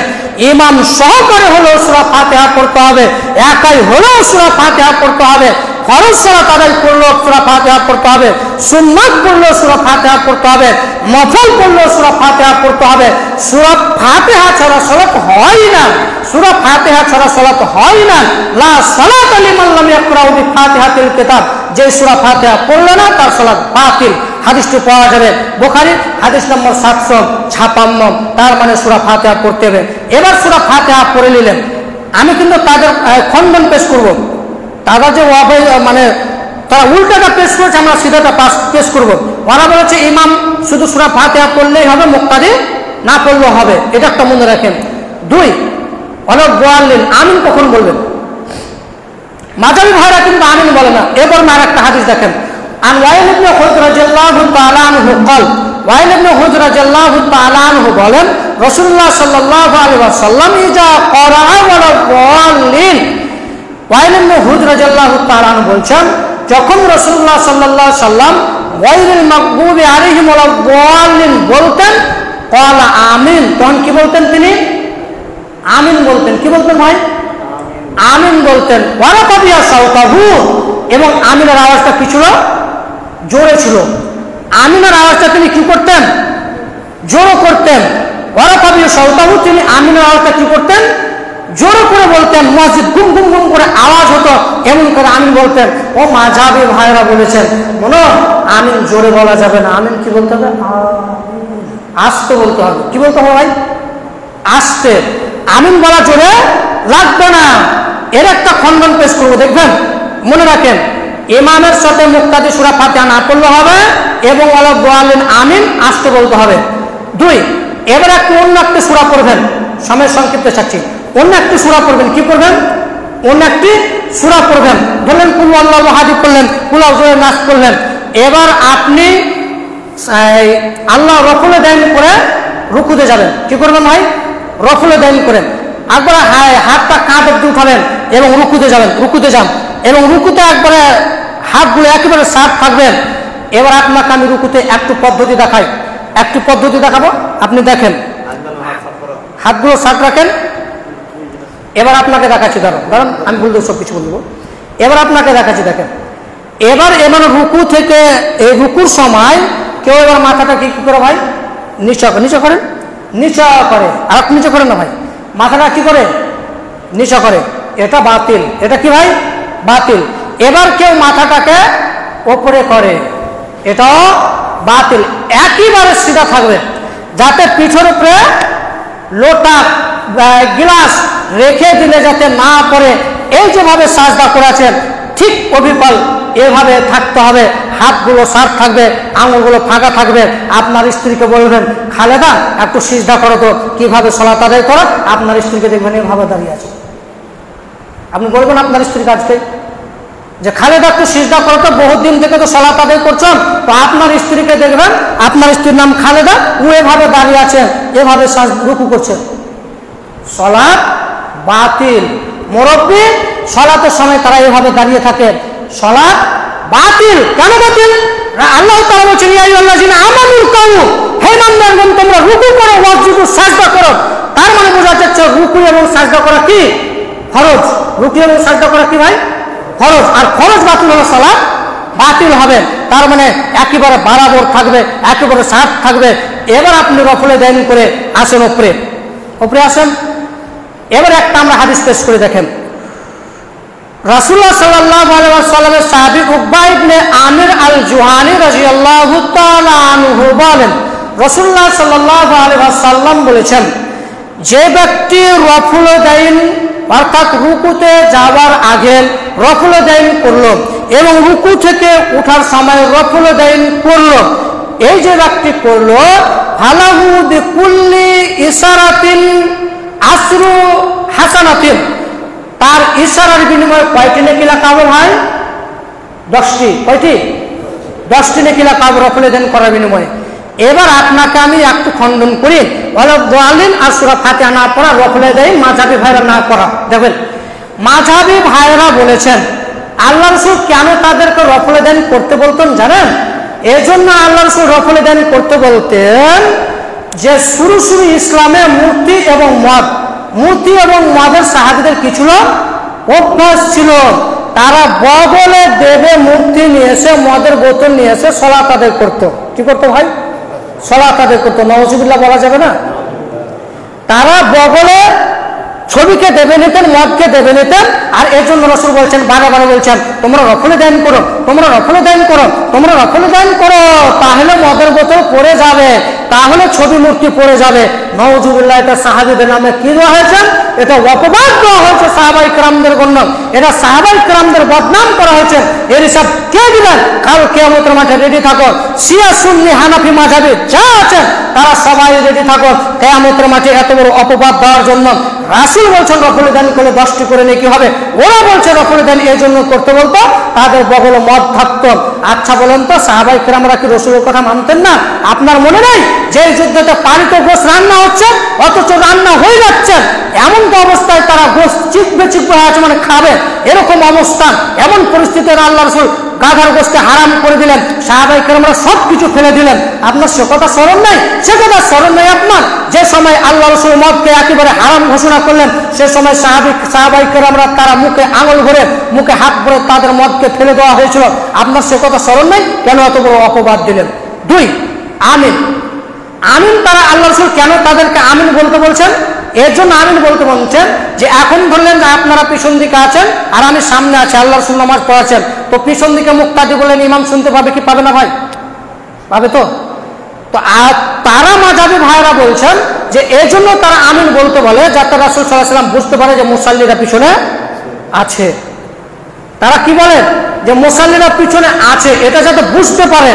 ইমাম সহকারে হলেও সূরা ফাতিহা পড়তে হবে, একাই হলেও সূরা ফাতিহা পড়তে হবে। ফরজ সালাত আদায় করলেও সূরা ফাতিহা পড়তে হবে, সুন্নাত পড়লেও সূরা ফাতিহা পড়তে হবে, নফল পড়লেও সূরা ফাতিহা পড়তে হবে। সূরা ফাতিহা ছাড়া সালাত হয় না, সূরা ফাতিহা ছাড়া সালাত হয় না। লা সালাতা লিমান লাম ইয়াকরাউ বিফাতিহাতিল কিতাব, যে সূরা ফাতিহা পড়লে না তার সালাত বাতিল। হাদিসটি পাওয়া যাবে বুখারী হাদিস নম্বর 756, তার মানে সূরা ফাতিহা পড়তে হবে। এবার সূরা ফাতিহা পড়ে নিলেন, আমি কিন্তু তাদের খণ্ডন পেশ করব। তারা যে মানে তারা উল্টাটা পেশ করেছে, আমরা সিধাটা পেশ করব। ওরা বলেছে ইমাম শুধু সূরা ফাতিহা পড়লেই হবে, মুক্তাদি না পড়লেও হবে। এটা একটা মনে রাখেন। 2 অনেক গোয়াল্লিন, আমিন কখন বলবেন? মাযহাবী ভাইরা কিন্তু আমিন বলে না। এবার আর একটা হাদিস দেখেন। আন ওয়াইল ইবনে হুজর রাদিয়াল্লাহু তাআলা আনহু قال, ওয়াইল ইবনে হুজর রাদিয়াল্লাহু তাআলা আনহু বলেন রাসূলুল্লাহ সাল্লাল্লাহু আলাইহি ওয়াসাল্লাম ইজা ক্বারা ওয়ালা যাল্লিন, ওয়াইল ইবনে হুজর রাদিয়াল্লাহু তাআলা আনহু বলছেন যখন রাসূলুল্লাহ সাল্লাল্লাহু আলাইহি ওয়াসাল্লাম গায়রিল মাগদুবি আলাইহিম ওয়ালা যাল্লিন বলতেন, ক্বালা আমিন, তখন কি বলতেন তিনি? আমিন বলতেন। কি বলতেন ভাই? আমিন বলতেন। ওয়ারাফা বিয়া সাওতাহু, এবং আমিনের আওয়াজটা কি ছিল? জোরে ছিল। আমিনের আওয়াজটা তিনি কি করতেন? জোরে করতেন। ওয়ারাফা বিয়া সাওতাহু, তিনি আমিনের আওয়াজটা কি করতেন? জোরে করে বলতেন। মসজিদ গুম গুম গুম করে আওয়াজ হতো, এমন করে আমিন বলতেন। ও মাযহাবী ভাইরা বলেছেন মনে আমিন জোরে বলা যাবে না, আমিন কি বলতে হবে? আস্তে বলতে হবে। কি বলতে হবে ভাই? আস্তে। আমিন বলা জোরে লাগবে না। এর একটা খণ্ডন পেশ করবো, দেখবেন। মনে রাখেন, ইমামের সাথে মুক্তাদি সূরা ফাতিহা না পড়লে হবে, এবং ওয়ালা যাল্লিন আমিন আস্তে বলতে হবে। 2 এবার অন্য একটি সূরা পড়বেন, সময় সংক্ষিপ্ত চাচ্ছি। অন্য একটি সূরা পড়বেন। কি পড়বেন? অন্য একটি সূরা পড়বেন। ধরলেন কুল আল্লাহু আহাদ পড়লেন, কুল আউযুবিল্লাহি নাস পড়লেন। এবার আপনি আল্লাহ রফুলে দাইন করে রুকুতে যাবেন। কি করবেন ভাই? রফুলে দাইন করেন। একবারে হাতটা কাঁধ অবধি উঠাবেন এবং রুকুতে যাবেন। রুকুতে যান এবং রুকুতে একবারে হাতগুলো একেবারে সাফ থাকবেন। এবার আপনাকে আমি রুকুতে একটু পদ্ধতি দেখাই, একটু পদ্ধতি দেখাবো, আপনি দেখেন। হাতগুলো সাফ রাখেন। এবার আপনাকে দেখাচ্ছি, দাঁড়ান আমি বলবো, সব কিছু বলবো। এবার আপনাকে দেখাচ্ছি, দেখেন। এবার রুকু থেকে এই রুকুর সময় কেউ এবার মাথাটা কি করে ভাই? নিচে করেন, নিচে করে। আর নিচে করেন না ভাই, মাথাটা কি করে? নিচে করে। এটা বাতিল। এটা কি ভাই? বাতিল। এবার কেউ মাথাটাকে ওপরে করে, এটাও বাতিল। একেবারে সিধা থাকবে, যাতে পিঠের উপরে লোটা গ্লাস রেখে দিলে যাতে না পড়ে। এই যেভাবে সাজদা করেছেন ঠিক অবিকল এভাবে থাকতে হবে। হাতগুলো সাফ থাকবে, আঙুলগুলো ফাঁকা থাকবে। আপনার স্ত্রীকে বলবেন, খালেদা একটু সিজদা করো তো, কিভাবে সালাত আদায় করো। আপনার স্ত্রীকে দেখবেন এভাবে দাঁড়িয়ে আছে, আপনি বলবেন আপনার স্ত্রীর কাজকে যে খালেদা একটু সিজদা করো তো, বহুত দিন থেকে তো সালাত আদায় করছেন, তো আপনার স্ত্রীকে দেখবেন, আপনার স্ত্রীর নাম খালেদা, ও এভাবে দাঁড়িয়ে আছে, এভাবে রুকু করছে, সালাত বাতিল। মুরব্বি সালাতের সময় তারা এভাবে দাঁড়িয়ে থাকে, সালাত বাতিল। কেন বাতিল? আল্লাহ তাআলা বলেছেন ইয়া আইয়ুহাল্লাযিনা আমানুর কাউ, হে ইমানদারগণ তোমরা রুকু করো, ওয়াসজুদু সাজদা করো। তার মানে বোঝা যাচ্ছে রুকু এবং সাজদা করা কি ফরজ, রুকু এবং সাজদা করা কি ভাই ফরজ, আর ফরজ বাতিল হলে সালাত বাতিল হবে। তার মানে একেবারে বরাবর থাকবে, একেবারে সাফ থাকবে। এবার আপনি রফলে দেন করে আসেন উপরে, উপরে আসেন। এবার একটা আমরা হাদিস পেশ করে দেখেন, রাসূলুল্লাহ সাল্লাল্লাহু আলাইহি ওয়াসাল্লামের সাহাবী উকবা ইবনে আমির আল জুহানী রাদিয়াল্লাহু তাআলা আনহু বলেন, রাসূলুল্লাহ সাল্লাল্লাহু আলাইহি ওয়াসাল্লাম বলেছেন, যে ব্যক্তি রফুল দাইন অর্থাৎ রুকুতে যাওয়ার আগে রফুল দাইন করলো এবং রুকু থেকে ওঠার সময় রফুল দাইন করলো, এই যে ব্যক্তি করলো, ফালাহু বিকুল্লি ইশারাতিন আসরু হাসানাতিন, তার ইশারার বিনিময়ে কয়টি নেকি লেখা হবে ভাই? 10টি। কয়টি? 10টি নেকি লেখা হবে রফুল দাইন করার বিনিময়ে। এবার আপনাকে আমি একটু খণ্ডন করি, ওয়ালাদ-দালিন আর সূরা ফাতিহা না পড়া, রফুল দাইন মাযহাবী ভাইরা না করা। দেখবেন মাযহাবী ভাইরা বলেছেন আল্লাহ রাসূল কেন তাদেরকে রফুল দাইন করতে বলতেন জানেন? এজন্য আল্লাহ রাসূল রফুল দাইন করতে বলতেন যে শুরু ইসলামে মূর্তি এবং মদের সাহাবীদের কি ছিল? অভ্যাস ছিল। তারা বগলে দেবে মূর্তি নিয়ে এসে, মদের বোতল নিয়ে এসে সালাত আদায় করতো। কি করতো ভাই? সালাত আদায় করতো। নাউজুবিল্লাহ বলা যাবে না? তারা বগলে ছবিকে দেবে নিতেন, মদকে দেবে নিতেন। আর এর জন্য রাসূল বলছেন, বারবার বলছেন, তোমরা রফুল দান করো, তোমরা রফুল দান করো, তোমরা রফুল দান করো, তাহলে মদের বোতল পড়ে যাবে, তাহলে ছবি মূর্তি পড়ে যাবে। নাউজুবিল্লাহ, এটা সাহাবীদের নামে কি দেওয়া হয়েছে? এটা অপবাদ দেওয়া হয়েছে সাহাবায়ে কেরামদের জন্য, এটা সাহাবায়ে কেরামদের বদনাম করা হয়েছে। এর হিসাব কে দিবেন? কাল কিয়ামতের মাঠে রেডি থাকো, শিয়া সুন্নি হানাফি মাযহাবি যা আছে তারা সবাই রেডি থাকো কিয়ামতের মাঠে এত বড় অপবাদ দেওয়ার জন্য। রাসূল বলছেন রফুল দান করলে 10টি করে নেকি হবে, ওরা বলছে রফুল দান এই জন্য করতে বলতো তাদের বগলে মদ থাকতো। আচ্ছা বলেন তো, সাহাবায়ে কেরামরা কি রাসূলের কথা মানতেন না? আপনার মনে নেই যে যুদ্ধতে পালিত গোশ রান্না হচ্ছে, অথচ রান্না হয়ে যাচ্ছে, এমন তো অবস্থায় তারা গোশ চিপবে আছে, মানে খাবে, এরকম অবস্থা, এমন পরিস্থিতিতে আল্লাহ রাসূল গাধার গোশকে হারাম করে দিলেন, সাহাবায়ে কেরামরা সব কিছু ফেলে দিলেন। আপনার সে কথা স্মরণ নাই? সে কথা স্মরণ নাই আপনার? যে সময় আল্লাহ রাসূল মদকে একেবারে হারাম ঘোষণা করলেন, সে সময় সাহাবায়ে কেরামরা তারা মুখে আঙুল ভরে, মুখে হাত ভরে তাদের মদকে ফেলে দেওয়া হয়েছিল। আপনার সে কথা স্মরণ নাই? কেন এত বড় অপবাদ দিলেন? 2, আমিন। আমিন তারা আল্লাহ রাসূল কেন তাদেরকে আমিন বলতে বলছেন? এর জন্য আমিন বলতে বলছেন যে এখন ধরলেন যে আপনারা পিছন দিকে আছেন আর আমি সামনে আছি, আল্লাহ রাসূল নামাজ পড়াচ্ছেন, তো পিছন দিকে মুক্তাদি বলেন ইমাম শুনতে পাবে কি পাবে না ভাই? পাবে তো। তো তারা মাযহাবী ভাইরা বলছেন যে এই জন্য তারা আমিন বলতে বলে, যাতে রাসূল সাল্লাল্লাহু আলাইহি ওয়াসাল্লাম বুঝতে পারে যে মুসাল্লিরা পিছনে আছে। তারা কি বলে? যে মুসাল্লিরা পিছনে আছে, এটা যাতে বুঝতে পারে।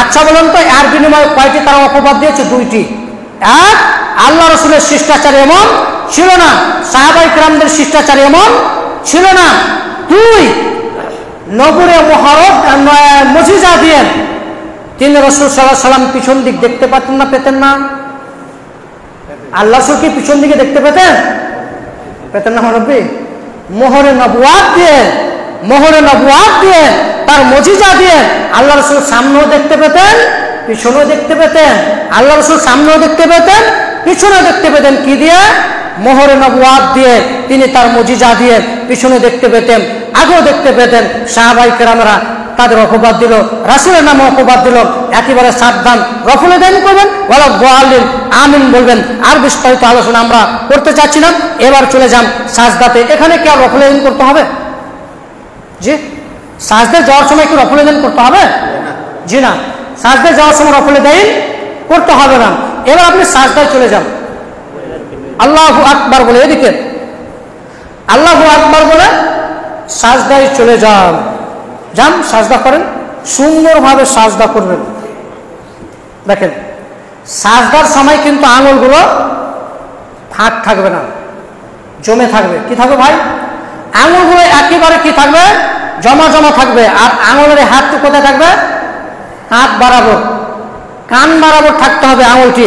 আচ্ছা বলেন তো, এর বিনিময়ে কয়টি তারা অপবাদ দিয়েছে? 2টি। এক, আল্লাহ রাসূলের শিষ্টাচার এমন ছিল না, সাহাবায়ে কেরামদের শিষ্টাচার এমন ছিল না। 2, নবুরে মুজিজা দিয়ে তিনি রাসূল সাল্লাল্লাহু আলাইহি ওয়াসাল্লাম পিছন দিক দেখতে পাতেন না, পেতেন না? আল্লাহ রাসূল কি পিছন দিকে দেখতে পেতেন? পেতেন না মুরব্বি? মোহরে নবুয়াত দিয়ে তার মুজিজা দিয়ে আল্লাহ রাসূল সামনেও দেখতে পেতেন, পিছনেও দেখতে পেতেন। আল্লাহ রাসূল সামনেও দেখতে পেতেন, পিছনেও দেখতে পেতেন। কি দিয়ে? মোহরে নবুয়াত দিয়ে, তিনি তার মুজিজা দিয়ে পিছনে দেখতে পেতেন, আগেও দেখতে পেতেন। সাহাবায়ে কেরামরা তাদের অপবাদ দিল, রাসূলের নামে অপবাদ দিল। একেবারে সাবধান, রফুল দান করবেন, ওয়ালাদ-দালিন আমিন বলবেন। আর বিস্তারিত আলোচনা আমরা করতে চাচ্ছি না। এবার চলে যান সাজদাতে। এখানে কি আর রফুল দান করতে হবে? জি, সাজদায় যাওয়ার সময় কি রফুল দান করতে হবে? জি না, সাজদায় যাওয়ার সময় রফুল দান করতে হবে না। এবার আপনি সাজদায় চলে যান, আল্লাহু আকবার বলে, এদিকে আল্লাহু আকবার বলে সাজদায় চলে যান। সাজদা করেন, সুন্দরভাবে সাজদা করবেন। দেখেন সাজদার সময় কিন্তু আঙুলগুলো ফাঁক থাকবে না, জমে থাকবে। কি থাকবে ভাই? আঙুলগুলো একেবারে কি থাকবে, জমা জমা থাকবে। আর আঙুলের হাতটি কোথায় থাকবে, কাঁধ বরাবর, কান বরাবর থাকতে হবে আঙুলটি।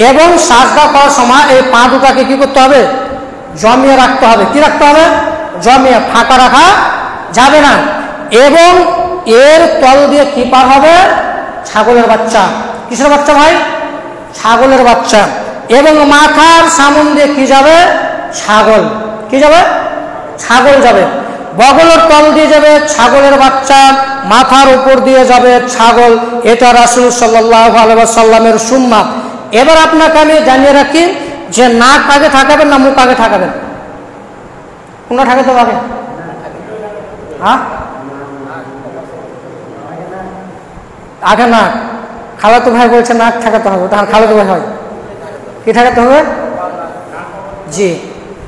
এবং সাজদা করার সময় এই পা দুটাকে কি করতে হবে, জমিয়ে রাখতে হবে। কি রাখতে হবে, জমিয়ে, ফাঁকা রাখা যাবে না। এবং এর তল দিয়ে কি পার হবে, ছাগলের বাচ্চা। কিসের বাচ্চা ভাই, ছাগলের বাচ্চা। এবং মাথার সামন দিয়ে কি যাবে, ছাগল। কি যাবে, ছাগল যাবে। বগলের তল দিয়ে যাবে ছাগলের বাচ্চা, মাথার উপর দিয়ে যাবে ছাগল। এটা রাসূল সাল্লাল্লাহু আলাইহি ওয়াসাল্লামের সুন্নাত। এবার আপনাকে আমি জানিয়ে রাখি যে নাক আগে ঠাকাবেন না মুখ আগে ঠাকাবেন, কোনটা ঠাকাতে হবে? হ্যাঁ, আগে নাক। খালাতো ভাই বলছে নাক ঠাকাতে হবে, তাহলে খালাতো ভাই হয় কি ঠাকাতে হবে? জি,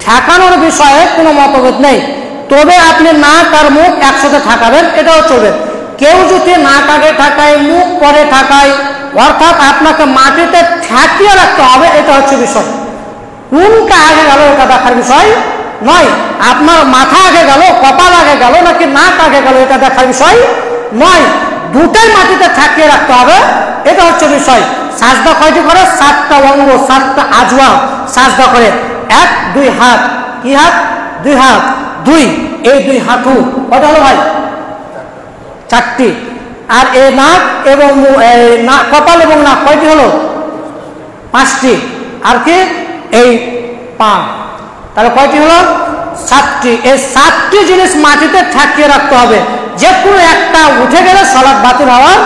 ঠাকানোর বিষয়ে কোনো মতভেদ নেই, তবে আপনি নাক আর মুখ একসাথে ঠাকাবেন, এটাও চলবে। কেউ যদি নাক আগে ঠাকায় মুখ পরে ঠাকায়, অর্থাৎ আপনাকে মাটিতে ঠেকিয়ে রাখতে হবে, এটা হচ্ছে বিষয়। কোনটা আগে গেল এটা দেখার বিষয় নয়। আপনার মাথা আগে গেল, কপাল আগে গেল, নাকি নাক আগে গেল, এটা দেখার বিষয় নয়। দুটাই মাটিতে ঠেকিয়ে রাখতে হবে, এটা হচ্ছে বিষয়। সাজদা কয়টি করে, 7টা অঙ্গ, 7টা আজওয়া সাজদা করে। 1 2 হাত, কি হাত, 2 হাত, 2 এই 2 হাঁটু, কটা হলো ভাই, 4টি। আর এই নাক এবং কপাল এবং নাক কয়টি হলো, 5টি। আর কি এই পা, তাহলে কয়টি হলো, 7টি। এই 7টি জিনিস মাটিতে ঠেকিয়ে রাখতে হবে। যে কোনো একটা উঠে গেলে সালাত বাতিল হওয়ার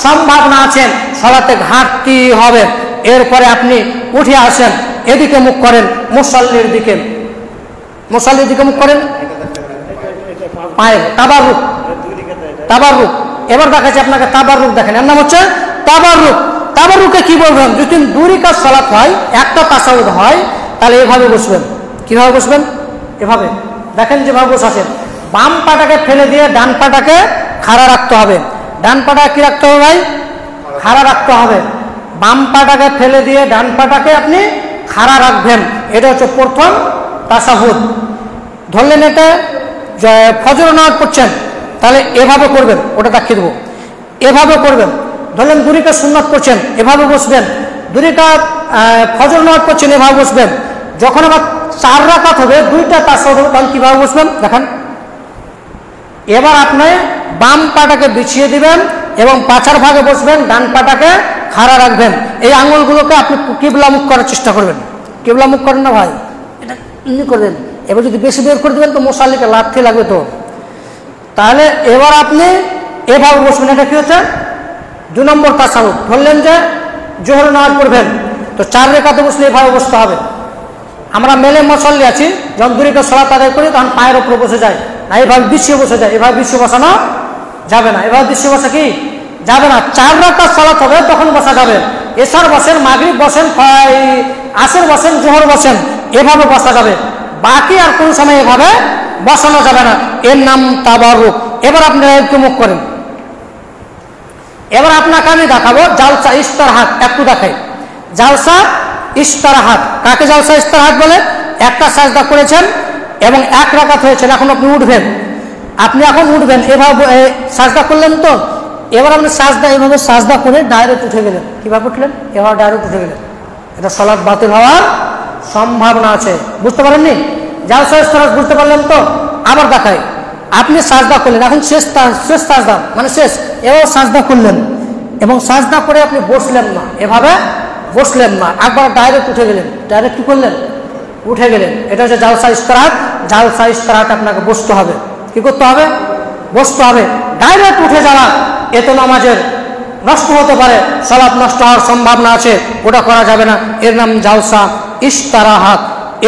সম্ভাবনা আছে, সালাতে ঘাটতি হবে। এরপরে আপনি উঠে আসেন, এদিকে মুখ করেন, মুসাল্লির দিকে, মুসাল্লির দিকে মুখ করেন, পায়ের তাবাররুক, তাবাররুক। এবার দেখাচ্ছি আপনাকে তাবাররুক, দেখেন এর নাম হচ্ছে তাবাররুক। তাবাররুকে কি বলবেন, যদি 2 রাকাত সালাত হয়, একটা তাশাহুদ হয়, তাহলে এভাবে বসবেন। কিভাবে বসবেন, এভাবে দেখেন যেভাবে বসাছেন। বাম পাটাকে ফেলে দিয়ে ডান পাটাকে খাড়া রাখতে হবে। ডান পাটা কি রাখতে হবে ভাই, খাড়া রাখতে হবে। বাম পাটাকে ফেলে দিয়ে ডান পাটাকে আপনি খাড়া রাখবেন। এটা হচ্ছে প্রথম তাশাহুদ। ধরলেন এটা ফজর নামাজ পড়ছেন, তাহলে এভাবে করবেন, ওটা দেখিয়ে দেবো। এভাবে করবেন। ধরলেন 2 রাকাত সুন্নাত পড়ছেন, এভাবে বসবেন। 2 রাকাত ফজর নামাজ পড়ছেন, এভাবে বসবেন। যখন আবার 4 রাকাত হবে, 2টা তাশাহুদ হবে, তখন কিভাবে বসবেন দেখেন। এবার আপনি বাম পাটাকে বিছিয়ে দিবেন এবং পাছার ভাগে বসবেন, ডান পাটাকে খাড়া রাখবেন। এই আঙুলগুলোকে আপনি কিবলা মুখ করার চেষ্টা করবেন। কিবলা মুখ করেন না ভাই, এটা এমনি করবেন। এবার যদি বেশি বের করে দেবেন তো মশালিকে লাথি লাগবে তো। তাহলে এবার আপনি এভাবে বসবেন। এটা কি হচ্ছে, 2 নম্বর তাশাহুদ। ধরলেন যে জোহর নামাজ পড়বেন, তো 4 রাকাতে বসলে এভাবে বসতে হবে। আমরা মেলে মুসাল্লি আছি, যখন 2 রাকাত সালাত আদায় করি তখন পায়ের উপরে বসে যায় না, এভাবে বিছিয়ে বসে যায়। এভাবে বিছিয়ে বসানো যাবে না, এভাবে বিছিয়ে বসা কি যাবে না। 4 রাকাত সালাত হবে তখন বসা যাবে। এশার বসেন, মাগরিব বসেন, আসর বসেন, জোহর বসেন, এভাবে বসা যাবে। বাকি আর কোন সময় এভাবে বসানো যাবে না। এর নাম তাবাররুক। এবার আপনারা একটু মুখ করেন। এবার আপনাকে আমি দেখাবো জালসা ইস্তারাহাত, একটু দেখাই। জালসা ইস্তারাহাত কাকে জালসা ইস্তারাহাত বলে? একটা সাজদা করেছেন এবং 1 রাকাত হয়েছে, এখন আপনি উঠবেন। আপনি এখন উঠবেন, এভাবে সাজদা করলেন তো। এবার আপনি সাজদা এভাবে সাজদা করে ডাইরেক্ট উঠে গেলেন। কিভাবে উঠলেন? এভাবে ডাইরেক্ট উঠে গেলেন। এটা সালাত বাতিল হওয়ার সম্ভাবনা আছে। বুঝতে পারেননি? জালসা ইস্তারাহাত বুঝতে পারলেন তো? আবার দেখাই। আপনি সাজদা করলেন, এখন শেষ সাজদা মানে শেষ। এবার সাজদা করলেন এবং সাজদা করে আপনি বসলেন না, এভাবে বসলেন না, একবার ডাইরেক্ট উঠে গেলেন। ডাইরেক্ট কি করলেন? উঠে গেলেন। এটা হচ্ছে জালসা ইস্তারাহাত। জালসা ইস্তারাহাত আপনাকে বসতে হবে। কি করতে হবে? বসতে হবে। ডাইরেক্ট উঠে যাওয়া এত নামাজের নষ্ট হতে পারে, সালাত নষ্ট হওয়ার সম্ভাবনা আছে, ওটা করা যাবে না। এর নাম জালসা ইস্তারাহাত।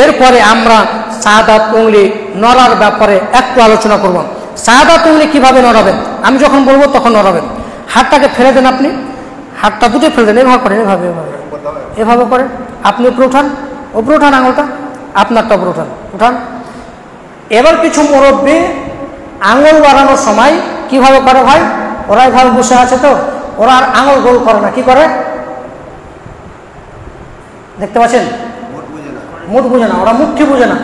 এরপরে আমরা শাহাদাত উংলি নড়ার ব্যাপারে একটু আলোচনা করব। শাহাদাত উংলি কিভাবে নড়াবেন, আমি যখন বলবো তখন নড়াবেন। হাতটাকে ফেলে দেন, আপনি হাতটা দুটো ফেলে দেন, এভাবে করেন, এভাবে এভাবে এভাবে করেন। আপনি উপরে উঠান, উপরে উঠান, আঙুলটা আপনারটা উপরে উঠান, উঠান। এবার কিছু মুরব্বী আঙুল বাড়ানোর সময় কিভাবে করে ভাই, ওরা এভাবে বসে আছে তো, ওরা আর আঙুল গোল করে না। কি করে দেখতে পাচ্ছেন? মুঠ বুঝে না, ওরা মুঠি বুঝে না।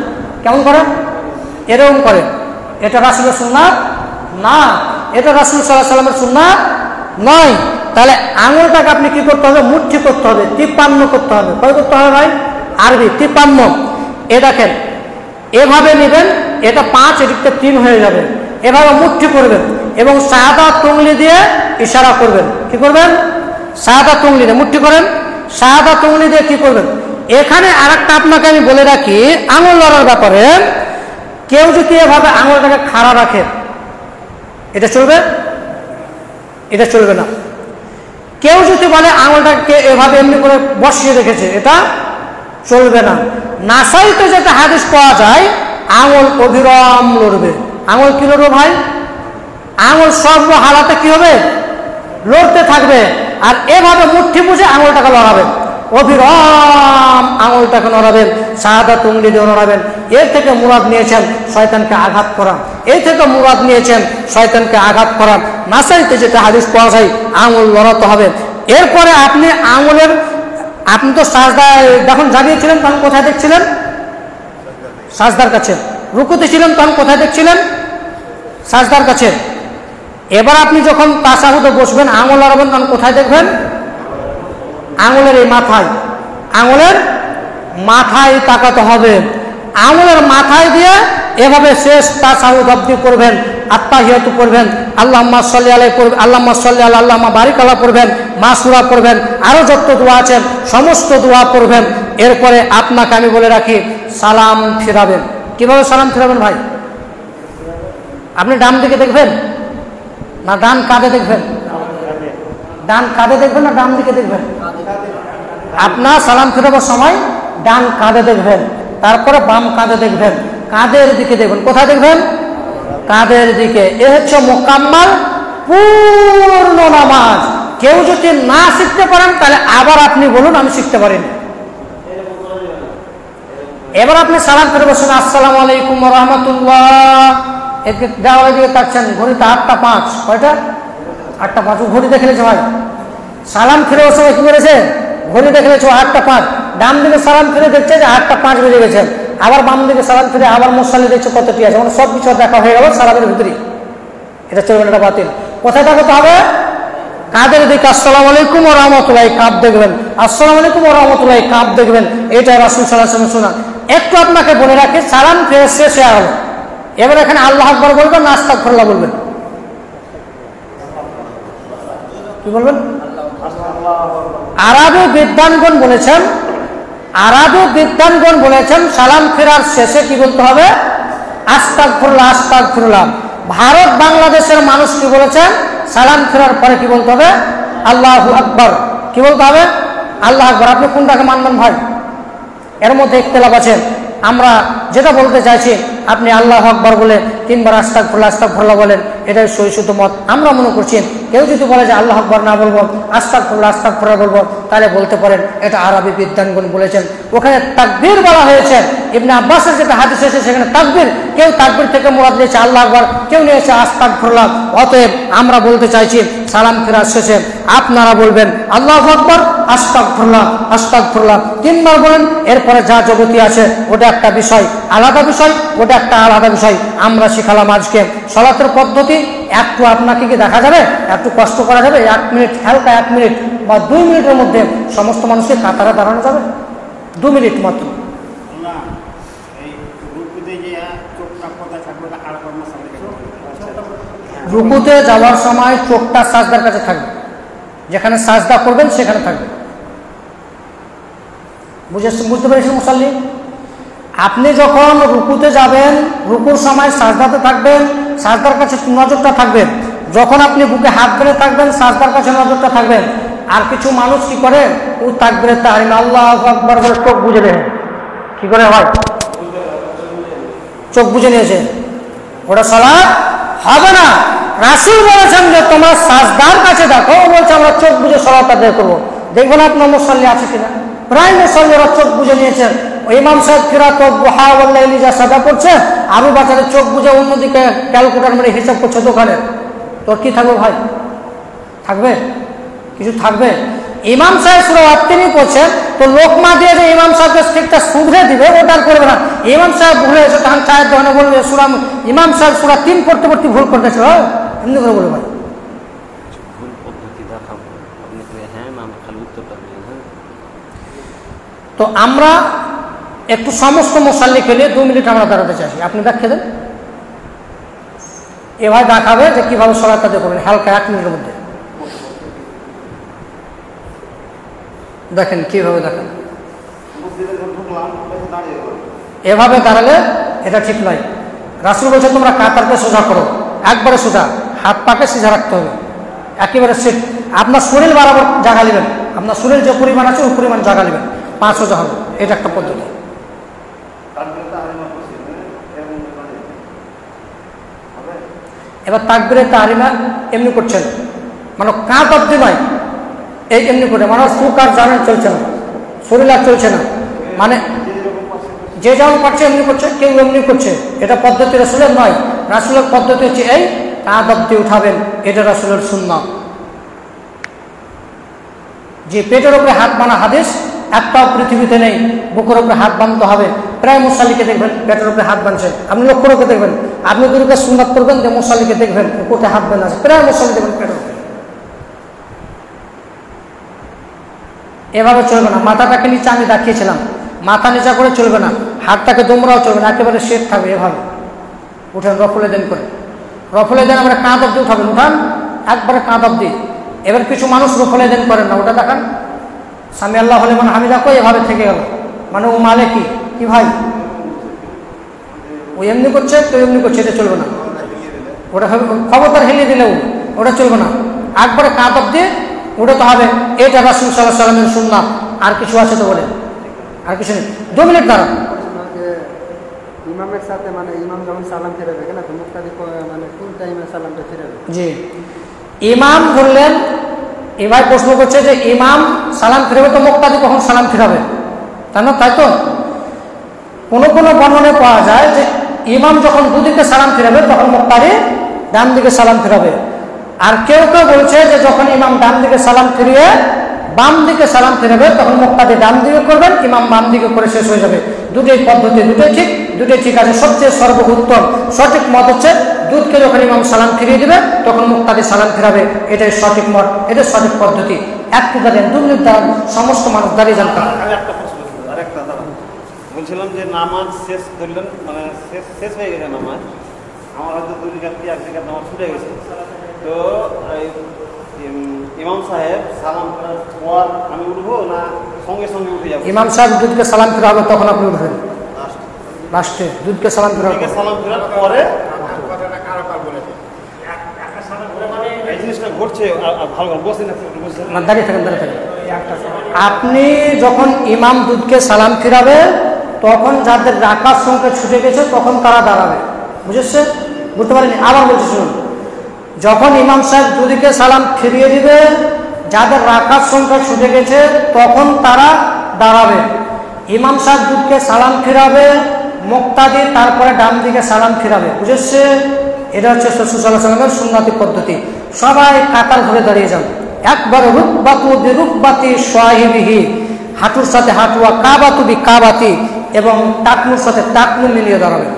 কেমন করে? এরকম করেন, এটা রাসূলের সুন্নাত না, এটা রাসূল সাল্লাল্লাহু আলাইহি ওয়াসাল্লামের সুন্নাত নয়। তাহলে আঙুলটাকে আপনি কি করতে হবে? মুঠি করতে হবে, 53 করতে হবে। কয় করতে হবে ভাই? আরবি 53। এ দেখেন এভাবে নেবেন, এটা 5, এদিকটা 3 হয়ে যাবে। এভাবে মুঠি করবেন এবং শাহাদাত উংলি দিয়ে ইশারা করবেন। কি করবেন? শাহাদাত উংলি দিয়ে মুঠি করেন, শাহাদাত উংলি দিয়ে কি করবেন? এখানে আরেকটা আপনাকে আমি বলে রাখি আঙুল লড়ার ব্যাপারে, কেউ যদি এভাবে আঙুলটাকে খাড়া রাখে এটা চলবে? এটা চলবে না। কেউ যদি বলে আঙুলটাকে এভাবে এমনি করে বসিয়ে রেখেছে, এটা চলবে না। নাসাইতে যেটা হাদিস পাওয়া যায়, আঙুল অবিরাম লড়বে। আঙুল কি লড়বে ভাই? আঙুল সর্ব হালাতে কি হবে? লড়তে থাকবে। আর এভাবে মুঠি বুঝে আঙুলটাকে লড়াবেন, অবিরাম আঙুলটাকে নড়াবেন, শাহাদাত উংলি দিয়ে নড়াবেন। এর থেকে মুরাদ নিয়েছেন শয়তানকে আঘাত করা, এই থেকে মুরাদ নিয়েছেন শয়তানকে আঘাত করা। নাসাইতে যেটা হাদিস পাওয়া যায়, আঙুল লড়াতে হবে। এরপরে আপনি আঙুলের, আপনি তো সাজদায় যখন জাগিয়েছিলেন তখন কোথায় দেখছিলেন? সাজদার কাছে। রুকুতে ছিলেন তখন কোথায় দেখছিলেন? সাজদার কাছে। এবার আপনি যখন তাশাহুদে বসবেন, আঙুল লড়াবেন, তখন কোথায় দেখবেন? আঙুলের এই মাথায়, আঙুলের মাথায় তাকাতে হবে। আঙুলের মাথায় দিয়ে এভাবে শেষ তাশাহুদ অবধি করবেন, আত্তাহিয়াতু করবেন, আল্লাহুম্মা সাল্লি আলাইহি করবেন, আল্লাহুম্মা সাল্লি আলা আল্লাহুম্মা বারিক আলা করবেন, মাসুরা করবেন, আরও যত দোয়া আছেন সমস্ত দোয়া করবেন। এরপরে আপনাকে আমি বলে রাখি সালাম ফিরাবেন। কিভাবে সালাম ফিরাবেন ভাই? আপনি ডান দিকে দেখবেন না ডান কাঁধে দেখবেন? ডান কাঁধে দেখবেন না ডান দিকে দেখবেন? আপনার সালাম ফেরাবার সময় ডান কাঁধে দেখবেন, তারপরে বাম কাঁধে দেখবেন, কাঁধের দিকে দেখবেন। কোথায় দেখবেন? কাঁধের দিকে। এ হচ্ছে মোকাম্মাল পূর্ণ নামাজ। কেউ যদি না শিখতে পারেন তাহলে আবার আপনি বলুন আমি শিখতে পারিনি। এবার আপনি সালাম ফেরে বসুন, আসসালামু আলাইকুম ওয়া রাহমাতুল্লাহ। এদিকে দেওয়ালের দিকে তাকছেন, ঘড়িতে 8টা 5। কয়টা? 8টা 5। ঘড়ি দেখে নিয়েছে ভাই। সালাম ফিরে বসে কি করেছে? ঘড়ি দেখে নিয়েছে 8টা 5। ডান দিকে সালাম ফিরে দেখছে যে 8টা 5 বেজে গেছে। আবার বাম দিকে সালাম ফিরে আবার মুসাল্লি দেখছে কতটি আছে, মানে সব কিছু দেখা হয়ে গেল সালামের ভিতরে। এটা চলবে না, এটা বাতিল। কোথায় তাকাতে হবে? কাঁধের দিকে। আসসালামু আলাইকুম ওয়া রাহমাতুল্লাহ, কাঁধ দেখবেন। আসসালামু আলাইকুম ওয়া রাহমাতুল্লাহ, কাঁধ দেখবেন। এটা রাসূল সাল্লাল্লাহু আলাইহি ওয়াসাল্লাম শোনা। একটু আপনাকে বলে রাখি, সালাম ফিরে শেষ হয়ে গেল, এবার এখানে আল্লাহু আকবার বলবেন না আস্তাগফিরুল্লাহ বলবেন? কি বলবেন? আরবি বিদ্বানগণ বলেছেন, আরবি বিদ্বানগণ বলেছেন সালাম ফেরার শেষে কি বলতে হবে? আস্তাগফিরুল্লাহ, আস্তাগফিরুল্লাহ। ভারত বাংলাদেশের মানুষ কি বলেছেন? সালাম ফেরার পরে কি বলতে হবে? আল্লাহু আকবার। কি বলতে হবে? আল্লাহু আকবার। আপনি কোনটাকে মানবেন ভাই? এর মধ্যে ইখতিলাফ আছে। আমরা যেটা বলতে চাইছি, আপনি আল্লাহু আকবার বলে 3 বার আস্তাগফিরুল্লাহ, আস্তাগফিরুল্লাহ বলেন, এটাই সহিষ্ণুত মত। আমরা মনে করছি কেউ যদি বলে যে আল্লাহু আকবার না বলবো, আস্তাগফিরুল্লাহ, আস্তাগফিরুল্লাহ বলবো, তাহলে বলতে পারেন এটা আরবি বিদ্বানগণ বলেছেন। ওখানে তাকবীর বলা হয়েছে। ইবনে আব্বাসের যেটা হাদিস এসেছে সেখানে তাকবীর, কেউ তাকবীর থেকে মুরাদ নিয়েছে আল্লাহু আকবার, কেউ নিয়েছে আস্তাগফিরুল্লাহ। অতএব আমরা বলতে চাইছি সালাম ফেরার শেষে আপনারা বলবেন আল্লাহু আকবার, আস্তাগফিরুল্লাহ, আস্তাগফিরুল্লাহ 3 বার বলেন। এরপরে যা জগতি আছে ওটা একটা বিষয়, আলাদা বিষয়, ওটা একটা আলাদা বিষয়। আমরা শিখালাম আজকে সালাতের পদ্ধতি। একটু আপনাকে কি দেখা যাবে? একটু কষ্ট করা যাবে? 1 মিনিট, হালকা 1 মিনিট বা 2 মিনিটের মধ্যে সমস্ত মানুষকে কাতারে দাঁড়ানো যাবে? 2 মিনিট মাত্র। রুকুতে যাওয়ার সময় চোখটা সাজদার কাছে থাকবে, যেখানে সাজদা করবেন সেখানে থাকবে। বুঝতে পেরেছেন মুসাল্লি? আপনি যখন রুকুতে যাবেন, রুকুর সময় সাজদাতে থাকবেন, সাজদার কাছে নজরটা থাকবে। যখন আপনি বুকে হাত ধরে থাকবেন, সাজদার কাছে নজরটা থাকবেন। আর কিছু মানুষ কি করে, ও তাকবীরে তাহরিম আল্লাহু আকবার বলে চোখ বুজে নেয়। কি করে হয়? চোখ বুজে নিয়েছে, ওটা সালাত হবে না। রাসূল বলেছেন যে তোমার সাজদার কাছে দেখো, ও বলছে আমরা চোখ বুজে সালাত আদায় করবো। দেখবেন আপনার মুসাল্লি আছে কিনা। প্রায় মুসাল্লিরা চোখ বুজে নিয়েছেন। ইমাম সাহেব কিরাত দুহা ওয়াল লাইলি যা সাজা করছে, আবু বাকারের চোখ বুজে অন্যদিকে ক্যালকুলেটর মেরে হিসাব করছে দোকানে। তোর কি থাকবে ভাই? থাকবে? কিছু থাকবে? ইমাম সাহেব সূরা তিনি পড়ছেন, তো লোকমা দিয়ে যে ইমাম সাহেবকে ঠিকটা শুধরে দিবে ওটা আর করবে না। ইমাম সাহেব ভুলে এসে তখন চায়ের দোকানে বলবে সূরা, ইমাম সাহেব সূরা 3 পড়তে পড়তে ভুল করতেছে, এমনি করে বলবে। ভুল পদ্ধতি দেখাবো আপনি, হ্যাঁ আমি খালি উত্তরটা দিই। হ্যাঁ, তো আমরা একটু সমস্ত মুসাল্লিকে নিয়ে 2 মিনিট আমরা দাঁড়াতে চাইছি, আপনি দেখিয়ে দেন। এভাবে দেখাবে যে কিভাবে সালাত আদায় করবেন হালকা 1 মিনিটের মধ্যে। দেখেন কিভাবে দেখেন, এভাবে দাঁড়ালে এটা ঠিক নয়। রাসূল বলছে তোমরা কাতারকে সোজা করো, একবারে সোজা, হাত পাকে সিধা রাখতে হবে, একেবারে সেট। আপনার শরীর বরাবর জায়গা নেবেন, আপনার শরীর যে পরিমাণ আছে ওই পরিমাণ জায়গা নেবেন, 5 সোজা হবে। এটা একটা পদ্ধতি। এবার তাকবীরে তাহরিমা এমনি করছেন, মানে কাঁধ অব্দি নয়, এই এমনি করে, মানে সুখ আর জানেন চলছে না, শরীর আর চলছে না, মানে যে যেমন পারছে এমনি করছে, কেউ এমনি করছে। এটা পদ্ধতি রাসূলের নয়। রাসূলের পদ্ধতি হচ্ছে এই কাঁধ অব্দি উঠাবেন, এটা রাসূলের সুন্নাত। যে পেটের উপরে হাত বাঁধা হাদিস একটাও পৃথিবীতে নেই। বুকের উপরে হাত বাঁধতে হবে। প্রায় মুসাল্লিকে দেখবেন পেটের উপরে হাত বাঁধছেন, আপনি লক্ষ্য করে দেখবেন। আপনি দুটোকে সুন্নাত করবেন যে মুসাল্লিকে দেখবেন কোথায় হাত বাঁধা আছে, প্রায় মুসাল্লি দেখবেন পেটের উপরে। এভাবে চলবে না। মাথাটাকে নিচে আমি দেখিয়েছিলাম, মাথা নিচা করে চলবে না, হাতটাকে দুমরাও চলবে না, একেবারে সেট থাকবে। এভাবে উঠেন, রফলে দেন করে, রফলে দেন আমরা কাঁধ অব্দি উঠাবেন, উঠান একবারে কাঁধ অব্দি। এবার কিছু মানুষ রফলে দেন করেন না, ওটা দেখান সামি আল্লাহ হলে মানে আমি দেখো এভাবে থেকে গেল, মানে ও মালে কি ভাই, ও এমনি করছে তো এমনি করছে, এটা চলবে না। ওটা খবরদার হেলিয়ে দিলেও ওটা চলবে না, একবারে কাঁধ অব্দি উঠাতে হবে। এটা রাসূল সাল্লাল্লাহু আলাইহি ওয়াসাল্লামের সুন্নাত। আর কিছু আছে তো বলেন, আর কিছু নেই। 2 মিনিট দাঁড়ান। ইমামের সাথে মানে ইমাম যখন সালাম ফিরাবে না, তো মুক্তাদি মানে কোন টাইমে সালামটা ফিরাবে? জি, ইমাম বললেন, এবার প্রশ্ন করছে যে ইমাম সালাম ফিরাবে তো মুক্তাদি কখন সালাম ফিরাবে, তাই না? তাই তো কোনো কোনো বর্ণনায় পাওয়া যায় যে ইমাম যখন দুদিকে সালাম ফিরাবে তখন মুক্তাদি ডান দিকে সালাম ফিরাবে। আর কেউ কেউ বলছে যে যখন ইমাম ডান দিকে সালাম ফিরিয়ে বাম দিকে সালাম ফিরাবে তখন মুক্তাদি ডান দিকে করবেন, ইমাম বাম দিকে করে শেষ হয়ে যাবে। দুটোই পদ্ধতি, দুটোই ঠিক আছে। সবচেয়ে সর্বোত্তম সঠিক মত হচ্ছে দুধকে যখন ইমাম সালাম ফিরিয়ে দিবে তখন মুক্তাদি সালাম ফিরাবে, এটাই সঠিক মত, এটাই সঠিক পদ্ধতি। একটু দাঁড়িয়ে 2 মিনিট দাঁড়ান, সমস্ত মানুষ দাঁড়িয়ে যান। আমি একটা প্রশ্ন ছিল, আরেকটা দাঁড়ান। বলছিলাম যে নামাজ শেষ ধরলেন, মানে শেষ হয়ে গেছে নামাজ, আমার হয়তো 2 রিকাত 3 রিকাত নামাজ ছুটে গেছে, তো ইমাম সাহেব সালাম করার পর আমি উঠবো না সঙ্গে সঙ্গে উঠে যাবো? ইমাম সাহেব দুধকে সালাম ফেরা হবে তখন আপনি উঠবেন, লাস্টে দুধকে সালাম ফেরা হবে। সালাম ফেরার পরে এই জিনিসটা ঘটছে, ভালো বসে না, দাঁড়িয়ে থাকেন, দাঁড়িয়ে থাকেন। আপনি যখন ইমাম দুধকে সালাম ফিরাবে তখন যাদের রাকাত সংখ্যা ছুটে গেছে তখন তারা দাঁড়াবে, বুঝেছে? বুঝতে পারেনি? আবার বলছি শুনুন, যখন ইমাম সাহেব দুদিকে সালাম ফিরিয়ে দিবে যাদের রাকাত সংখ্যা ছুটে গেছে তখন তারা দাঁড়াবে। ইমাম সাহেব দুধকে সালাম ফিরাবে, মুক্তাদি তারপরে ডান দিকে সালাম ফিরাবে, বুঝেছে? এটা হচ্ছে রাসূল সাল্লাল্লাহু আলাইহি ওয়াসাল্লামের সুন্নতি পদ্ধতি। সবাই কাতার ধরে দাঁড়িয়ে যান, একবার রুকবাতু বিরুকবাতি সাহিবিহি, হাঁটুর সাথে হাঁটু, কাবাতু বিকাবাতি, এবং টাকনুর সাথে টাকনু মিলিয়ে দাঁড়াবে।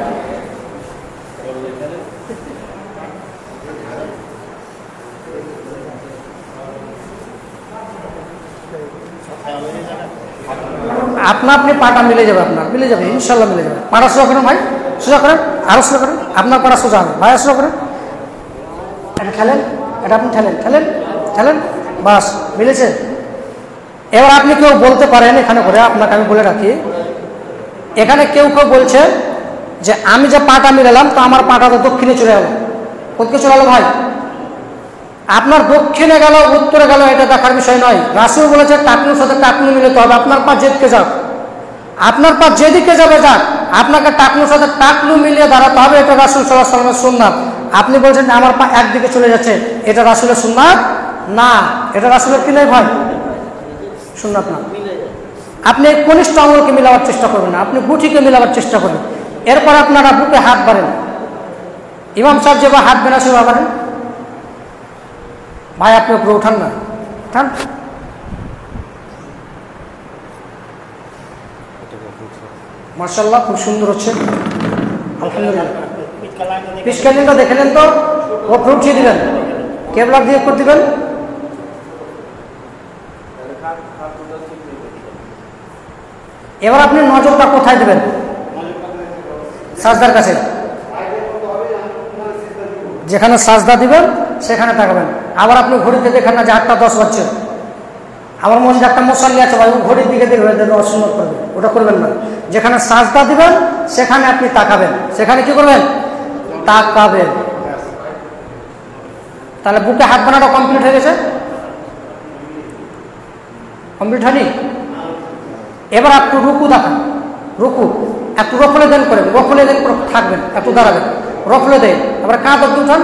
আপনি পাটা মিলে যাবে, আপনার মিলে যাবে, ইনশাল্লাহ মিলে যাবে। পাটা সোজা করেন ভাই, সোজা করেন, আরো সোজা করেন, আপনার পাটা সোজা হবে ভাই, সোজা করেন, এটা ঠেলেন, এটা আপনি ঠেলেন, ঠেলেন, ঠেলেন, বাস মিলেছে। এবার আপনি কেউ বলতে পারেন এখানে করে, আপনাকে আমি বলে রাখি, এখানে কেউ কেউ বলছে যে আমি যে পাটা মিলালাম তো আমার পাটা তো দক্ষিণে চলে গেল। কোথায় চলে গেল ভাই? আপনার দক্ষিণে গেল উত্তরে গেল এটা দেখার বিষয় নয়। রাসূল বলেছে টাকনুর সাথে টাকনু মিলাতে হবে। আপনার পা যেদিকে যাক, আপনার পা যেদিকে যাবে যাক, আপনাকে টাকনুর সাথে টাকনু মিলিয়ে দাঁড়াতে হবে, এটা রাসূল সাল্লাল্লাহু আলাইহি ওয়াসাল্লামের সুন্নাত। আপনি বলছেন আমার পা একদিকে চলে যাচ্ছে, এটা রাসূলের সুন্নাত না, এটা রাসূলের কি নয় ভাই? সুন্নাত না। আপনি কনিষ্ঠ আঙুলকে মিলাবার চেষ্টা করবেন না, আপনি গুটিকে মিলাবার চেষ্টা করবেন। এরপর আপনারা বুকে হাত বাড়েন, ইমাম সাহেব যেভাবে হাত বেনা সেভাবে বাড়েন। ভাই আপনি উপরে উঠান না, উঠান, মাশাআল্লাহ, খুব সুন্দর হচ্ছে, আলহামদুলিল্লাহ। পিসকালিনটা দেখে নেন তো, ওপরে উঠিয়ে দিবেন, কেবলা দিয়ে করে দিবেন। এবার আপনি নজরটা কোথায় দেবেন? সাজদার কাছে, যেখানে সাজদা দিবেন সেখানে তাকাবেন। আবার আপনি ঘড়িতে দেখেন না যে 8:10 বাজছে, আমার মনে যে একটা মশালি আছে ভাই, ঘড়ির দিকে দেখবে অসুন্দর করবে, ওটা করবেন না। যেখানে সাজদা দিবেন সেখানে আপনি তাকাবেন, সেখানে কি করবেন? তাকাবেন। তাহলে বুকে হাত বানাটা কমপ্লিট হয়ে গেছে, কমপ্লিট হয়নি? এবার একটু রুকু দেখান, রুকু একটু রফলে দেন করেন, রফলে দেন থাকবেন, একটু দাঁড়াবেন, রফলে দেন। এবার কাঁধ অব্দি উঠান,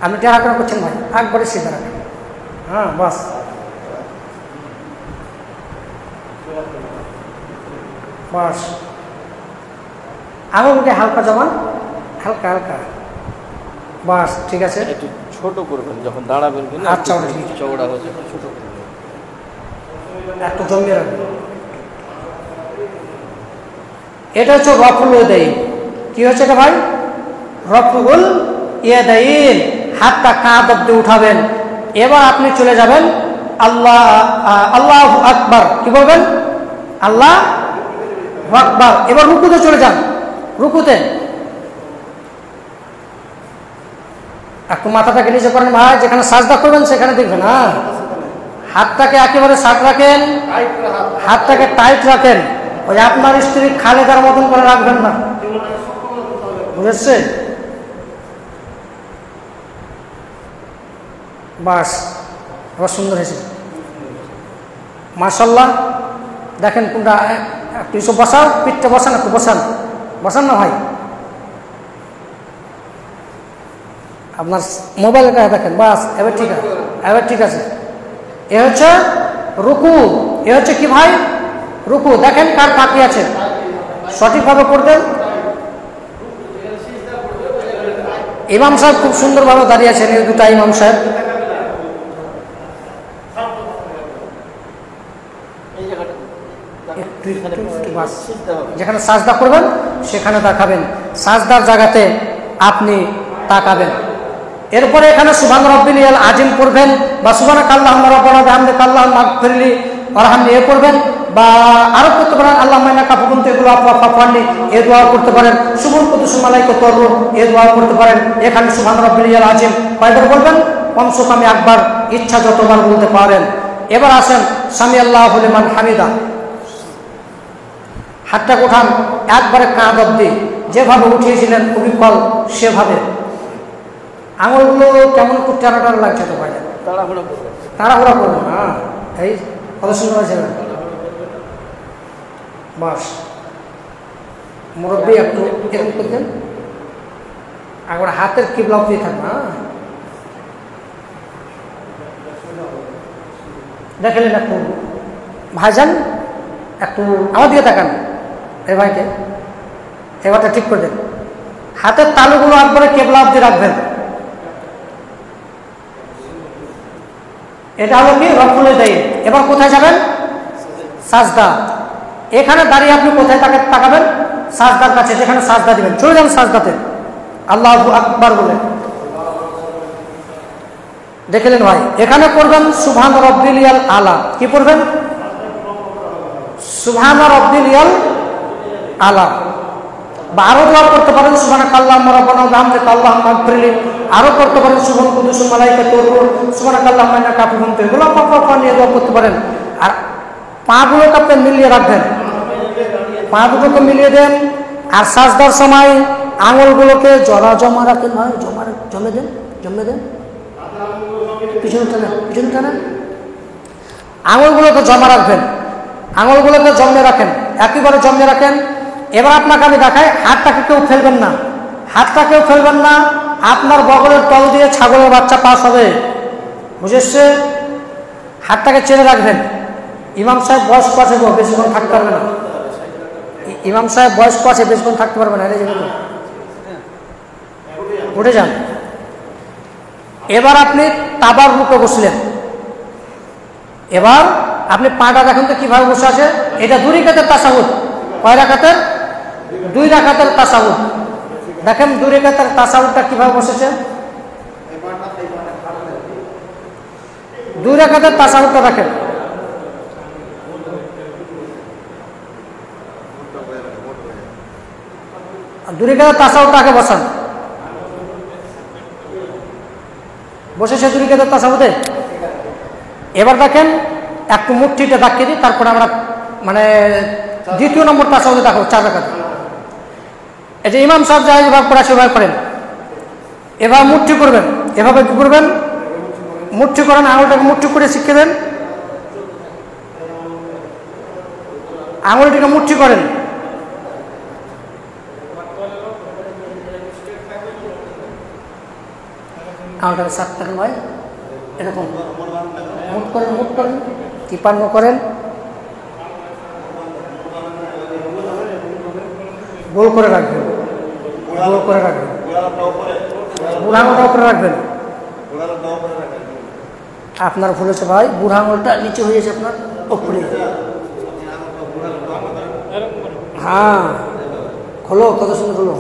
আপনি টেরাকড়া করছেন ভাই, একবারে সিধা রাখেন। হ্যাঁ, বাস। বাস, আঙুলকে হালকা জমান, হালকা হালকা, বাস, ঠিক আছে। একটু ছোট করবেন যখন দাঁড়াবেন, আচ্ছা, ঠিক আছে, চওড়া হচ্ছে ছোট করবেন, একটু জমিয়ে রাখবেন। এটা হচ্ছে রফুল ইয়াদাইন। কি হচ্ছে এটা ভাই? রফুল ইয়াদাইন, হাতটা কাঁধ অব্দি উঠাবেন। এবার আপনি চলে যাবেন আল্লাহ আল্লাহু আকবার, কি বলবেন? আল্লাহ আকবার। এবার রুকুতে চলে যান, রুকুতে একটু মাথাটাকে নিচে করেন ভাই, যেখানে সাজদা করবেন সেখানে দেখবেন। হ্যাঁ, হাতটাকে একেবারে সাট রাখেন, হাতটাকে টাইট রাখেন, ওই আপনার স্ত্রী খালেদার মতন করে রাখবেন না, বুঝেছে? বাস, আবার সুন্দর হয়েছে, মাশাআল্লাহ। দেখেন কোনটা, একটু এসব বসাও, পিঠটা বসান, একটু বসান, বসান না ভাই, আপনার মোবাইলের কাছে দেখেন। বাস, এবার ঠিক আছে, এবার ঠিক আছে। এ হচ্ছে রুকু, এ হচ্ছে কি ভাই? রুকু। দেখেন কার বাকি আছে, সঠিকভাবে করবেন। ইমাম সাহেব খুব সুন্দরভাবে দাঁড়িয়ে আছেন, এই দুটা ইমাম সাহেব। যেখানে সাজদা করবেন সেখানে তাকাবেন, সাজদার জায়গাতে আপনি তাকাবেন। এরপরে এখানে সুবহান রাব্বিল আযীম পড়বেন, বা সুবহানাকাল্লাহুম্মা রাব্বানা বিহামদিকা আল্লাহুম্মা মাগফিরলি ওয়ারহামনি এ পড়বেন, বা আরো করতে পারেন আল্লাহুম্মা ইন্নাকা আফুউন তুহিব্বুল আফওয়া ফা'ফু আন্নি এ দোয়া করতে পারেন। সুবহান কুদ্দুসুল মালাইকাতুর রূহ এ দোয়া করতে পারেন। এখানে সুবহান রাব্বিল আযীম কয়বার বলবেন? কমসে একবার, ইচ্ছা যতবার বলতে পারেন। এবার আসেন সামি আল্লাহু লিমান হামিদা, হাতটা উঠান একবারে কাঁধ অব্দি, যেভাবে উঠিয়েছিলেন অবিকল সেভাবে। আঙুলগুলো কেমন একটু টানা টানা লাগছে তো ভাই, তাড়াহুড়া করবেন, তাড়াহুড়া করবেন। হ্যাঁ, এই কত সুন্দর আছে। বাস, মুরব্বী একটু এরকম করতেন, একবার হাতের কিবলা অব্দি থাকবে। হ্যাঁ, দেখলেন একটু ভাইজান, একটু আমার দিকে তাকান, এই ভাইকে এবারটা ঠিক করে দেন। হাতের তালুগুলো একবারে কেবলা অব্দি রাখবেন। এটা হলো কি? রফুল ইয়াদাইন। এবার কোথায় যাবেন? সাজদা। এখানে দাঁড়িয়ে আপনি কোথায় তাকাবেন? সাজদার কাছে, যেখানে সাজদা দিবেন চলে যান সাজদাতে, আল্লাহু আকবার বলে। দেখলেন ভাই, এখানে করবেন সুবহান রাব্বিল আলা। কি পড়বেন? সুবহান রাব্বিল আলা। বা আরো দোয়া করতে পারেন সুবহানাকাল্লাহুম্মা রাব্বানা বিহামদিকা আল্লাহুম্মা মাগফিরলি, আরো করতে পারেন সুবহান কুদ্দুসুল মালাইকাতুর রূহ সুবহানাকাল্লাহুম্মা ইন্নাকা আফুউন তুহিব্বুল আফওয়া ফা'ফু আন্নি দোয়া করতে পারেন। আর পাগুলোকে আপনি মিলিয়ে রাখবেন, পা দুটোকে মিলিয়ে দেন। আর সাজদার সময় আঙুলগুলোকে জমা রাখেন, হয় জমে দেন, জমে দেন, পিছনে টানেন, পিছনে টানেন। আঙুলগুলোকে জমা রাখবেন, আঙুলগুলোকে জমে রাখেন, একেবারে জমে রাখেন। এবার আপনাকে আমি দেখাই, হাতটাকে কেউ ফেলবেন না, হাতটা কেউ ফেলবেন না। আপনার বগলের তল দিয়ে ছাগলের বাচ্চা পাস হবে, বুঝেছে? হাতটাকে চেনে রাখবেন। ইমাম সাহেব বয়স্ক আছে, বেশিক্ষণ থাকতে পারবে না। ইমাম সাহেব বয়স্ক আছে, বেশিক্ষণ থাকতে পারবে না, উঠে যান। এবার আপনি তাবার রূপে বসলেন। এবার আপনি পাটা দেখেন তো কিভাবে বসে আছে, এটা দুই রাকাতের তাশাহুদ। কয় রাকাতের? 2 রাকাতের তাসাউদ। দেখেন 2 রাকাতের তাসাউদটা কিভাবে বসেছে। 2 রাকাতের তাসাউদটা দেখেন। 2 রাকাতের তাসাউদটাকে বসান। বসেছে 2 রাকাতের তাসাউদে। এবার দেখেন একটু মুঠিটা দেখিয়ে দিই, তারপরে আমরা মানে দ্বিতীয় নম্বর তাসাউদে দেখো 4 রাকাত। এই যে ইমাম সাহেব যা যেভাবে পড়া সেভাবে করেন। এবার মুঠি করবেন, এভাবে কি করবেন? মুঠি করেন, আঙুলটাকে মুঠি করে শিখিয়ে দেন, আঙুলটিকে মুঠি করেন। আঙুলটাকে সাত থাকেন ভাই, এরকম মুঠ করেন, মুঠ করেন, টিপান্ন করেন, গোল করে রাখবেন, গোল করে রাখবেন, বুড়া আঙুলটা উপরে রাখবেন। আপনার ভুল হচ্ছে ভাই, বুড়া আঙুলটা নিচে হয়ে গেছে আপনার উপরে। হ্যাঁ খোলো, কত সুন্দর খোলো।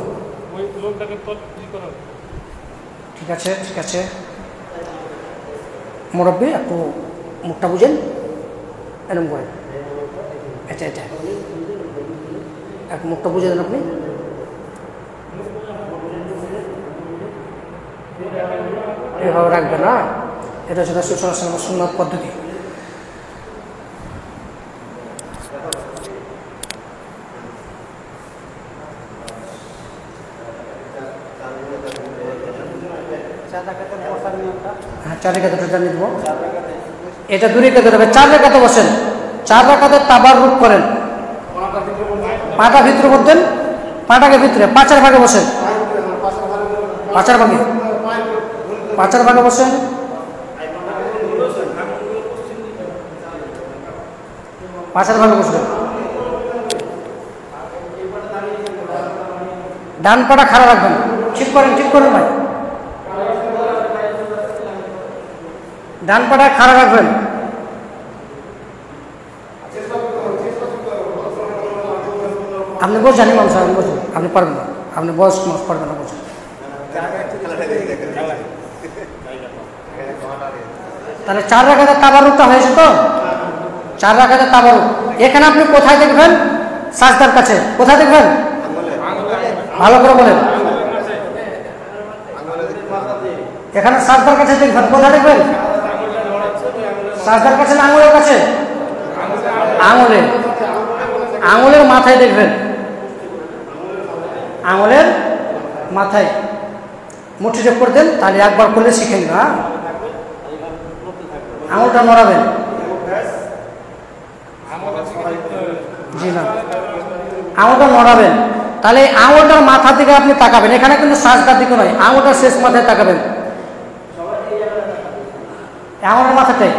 ঠিক আছে, ঠিক আছে। মুরব্বী একটু মুখটা বুঝেন, এরকম করে এটা এটা এক মুখটা বুঝে দেন আপনি। এভাবে রাখবেন না, এটা হচ্ছে রাসূল সাল্লাল্লাহু আলাইহি ওয়াসাল্লামের সুন্নাত পদ্ধতি। হ্যাঁ 4 রাকাতের জানিয়ে দেবো। এটা 2 রাকাতের হবে, 4 রাকাতে বসেন। 4 রাকাতে তাবাররুক করেন, পাটা ভিতরে বসেন, পাটাকে ভিতরে পাঁচের ভাগে বসেন, পাঁচের ভাগে, পাঁচের ভাগে বসেন। পাঁচের ভাগে বসবেন। ডান পাটা খাড়া রাখবেন, ঠিক করেন, ঠিক করেন ভাই। ডান পাটা খাড়া রাখবেন। আপনি বসেন, ইমাম সাহেব বসুন, আপনি পারবেন না, আপনি বয়স্ক মানুষ পারবেন না, বসুন। তাহলে 4 রাকাতের তাবাররুকটা হয়েছে তো? 4 রাকাতের তাবাররুক। এখানে আপনি কোথায় দেখবেন? সাজদার কাছে। কোথায় দেখবেন? ভালো করে বলেন। এখানে সাজদার কাছে দেখবেন। কোথায় দেখবেন? সাজদার কাছে না আঙুলের কাছে? আঙুলে, আঙুলের মাথায় দেখবেন, আঙুলের মাথায় মুঠি যোগ করে দেন। তাহলে একবার করলে শিখেন না, আঙুলটা নড়াবেন। জি না, আঙুলটা নড়াবেন। তাহলে আঙুলটার মাথা দিকে আপনি তাকাবেন। এখানে কিন্তু সাজদার দিকে নয়, আঙুলটার শেষ মাথায় তাকাবেন, আঙুলের মাথাটাই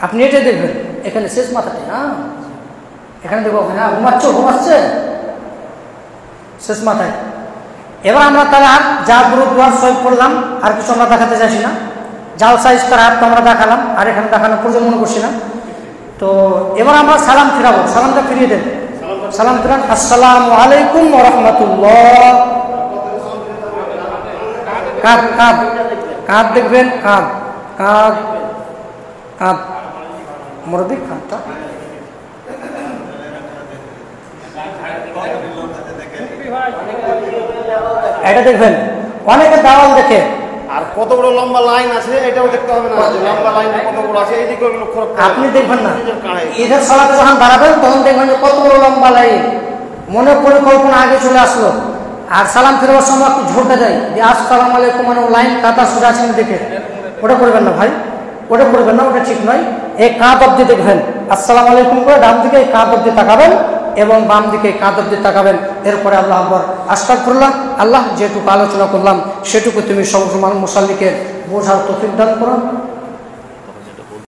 আপনি এটাই দেখবেন, এখানে শেষ মাথাটাই। হ্যাঁ এখানে দেখবো, হ্যাঁ ঘুমাচ্ছ, ঘুমাচ্ছে শেষ মাথায়। এবার আমরা তাহলে আর যা গুরুদুয়ার সব করলাম, আর কিছু আমরা দেখাতে চাইছি না। জালসা ইফতার তো আমরা দেখালাম, আর এখানে দেখানোর প্রয়োজন মনে করছি না। তো এবার আমরা সালাম ফিরাবো, সালামটা ফিরিয়ে দেন। সালাম ফিরান, আসসালামু আলাইকুম ওয়া রাহমাতুল্লাহ। কাঁধ, কাঁধ, কাঁধ দেখবেন, কাঁধ, কাঁধ, কাঁধ, মুরব্বি কাঁধটা। এটা দেখবেন, অনেকে দেওয়াল দেখে। আর কত বড় লম্বা লাইন আছে এটাও দেখতে হবে না, যে লম্বা লাইন কত বড় আছে এই দিকে লক্ষ্য রাখতে হবে। আপনি দেখবেন না, ঈদের সালাতে যখন দাঁড়াবেন তখন দেখবেন যে কত বড় লম্বা লাইন, মনে পরিকল্পনা আগে চলে আসলো। আর সালাম ফেরাবার সময় একটু ঝোঁটা দেয় যে আসসালামু আলাইকুম, মানে লাইন কাতা সোজা আছেন দেখে। ওটা করবেন না ভাই, ওটা করবেন না, ওটা ঠিক নয়। এই কাঁধ অব্দি দেখবেন, আসসালামু আলাইকুম করে ডান দিকে এই কাঁধ অব্দি তাকাবেন এবং বাম দিকে কাঁধ অব্দি তাকাবেন। এরপরে আল্লাহ আকবার, আস্তাগফিরুল্লাহ। আল্লাহ যেটুকু আলোচনা করলাম সেটুকু তুমি সমস্ত মুসাল্লিকে বোঝার তৌফিক দান করো।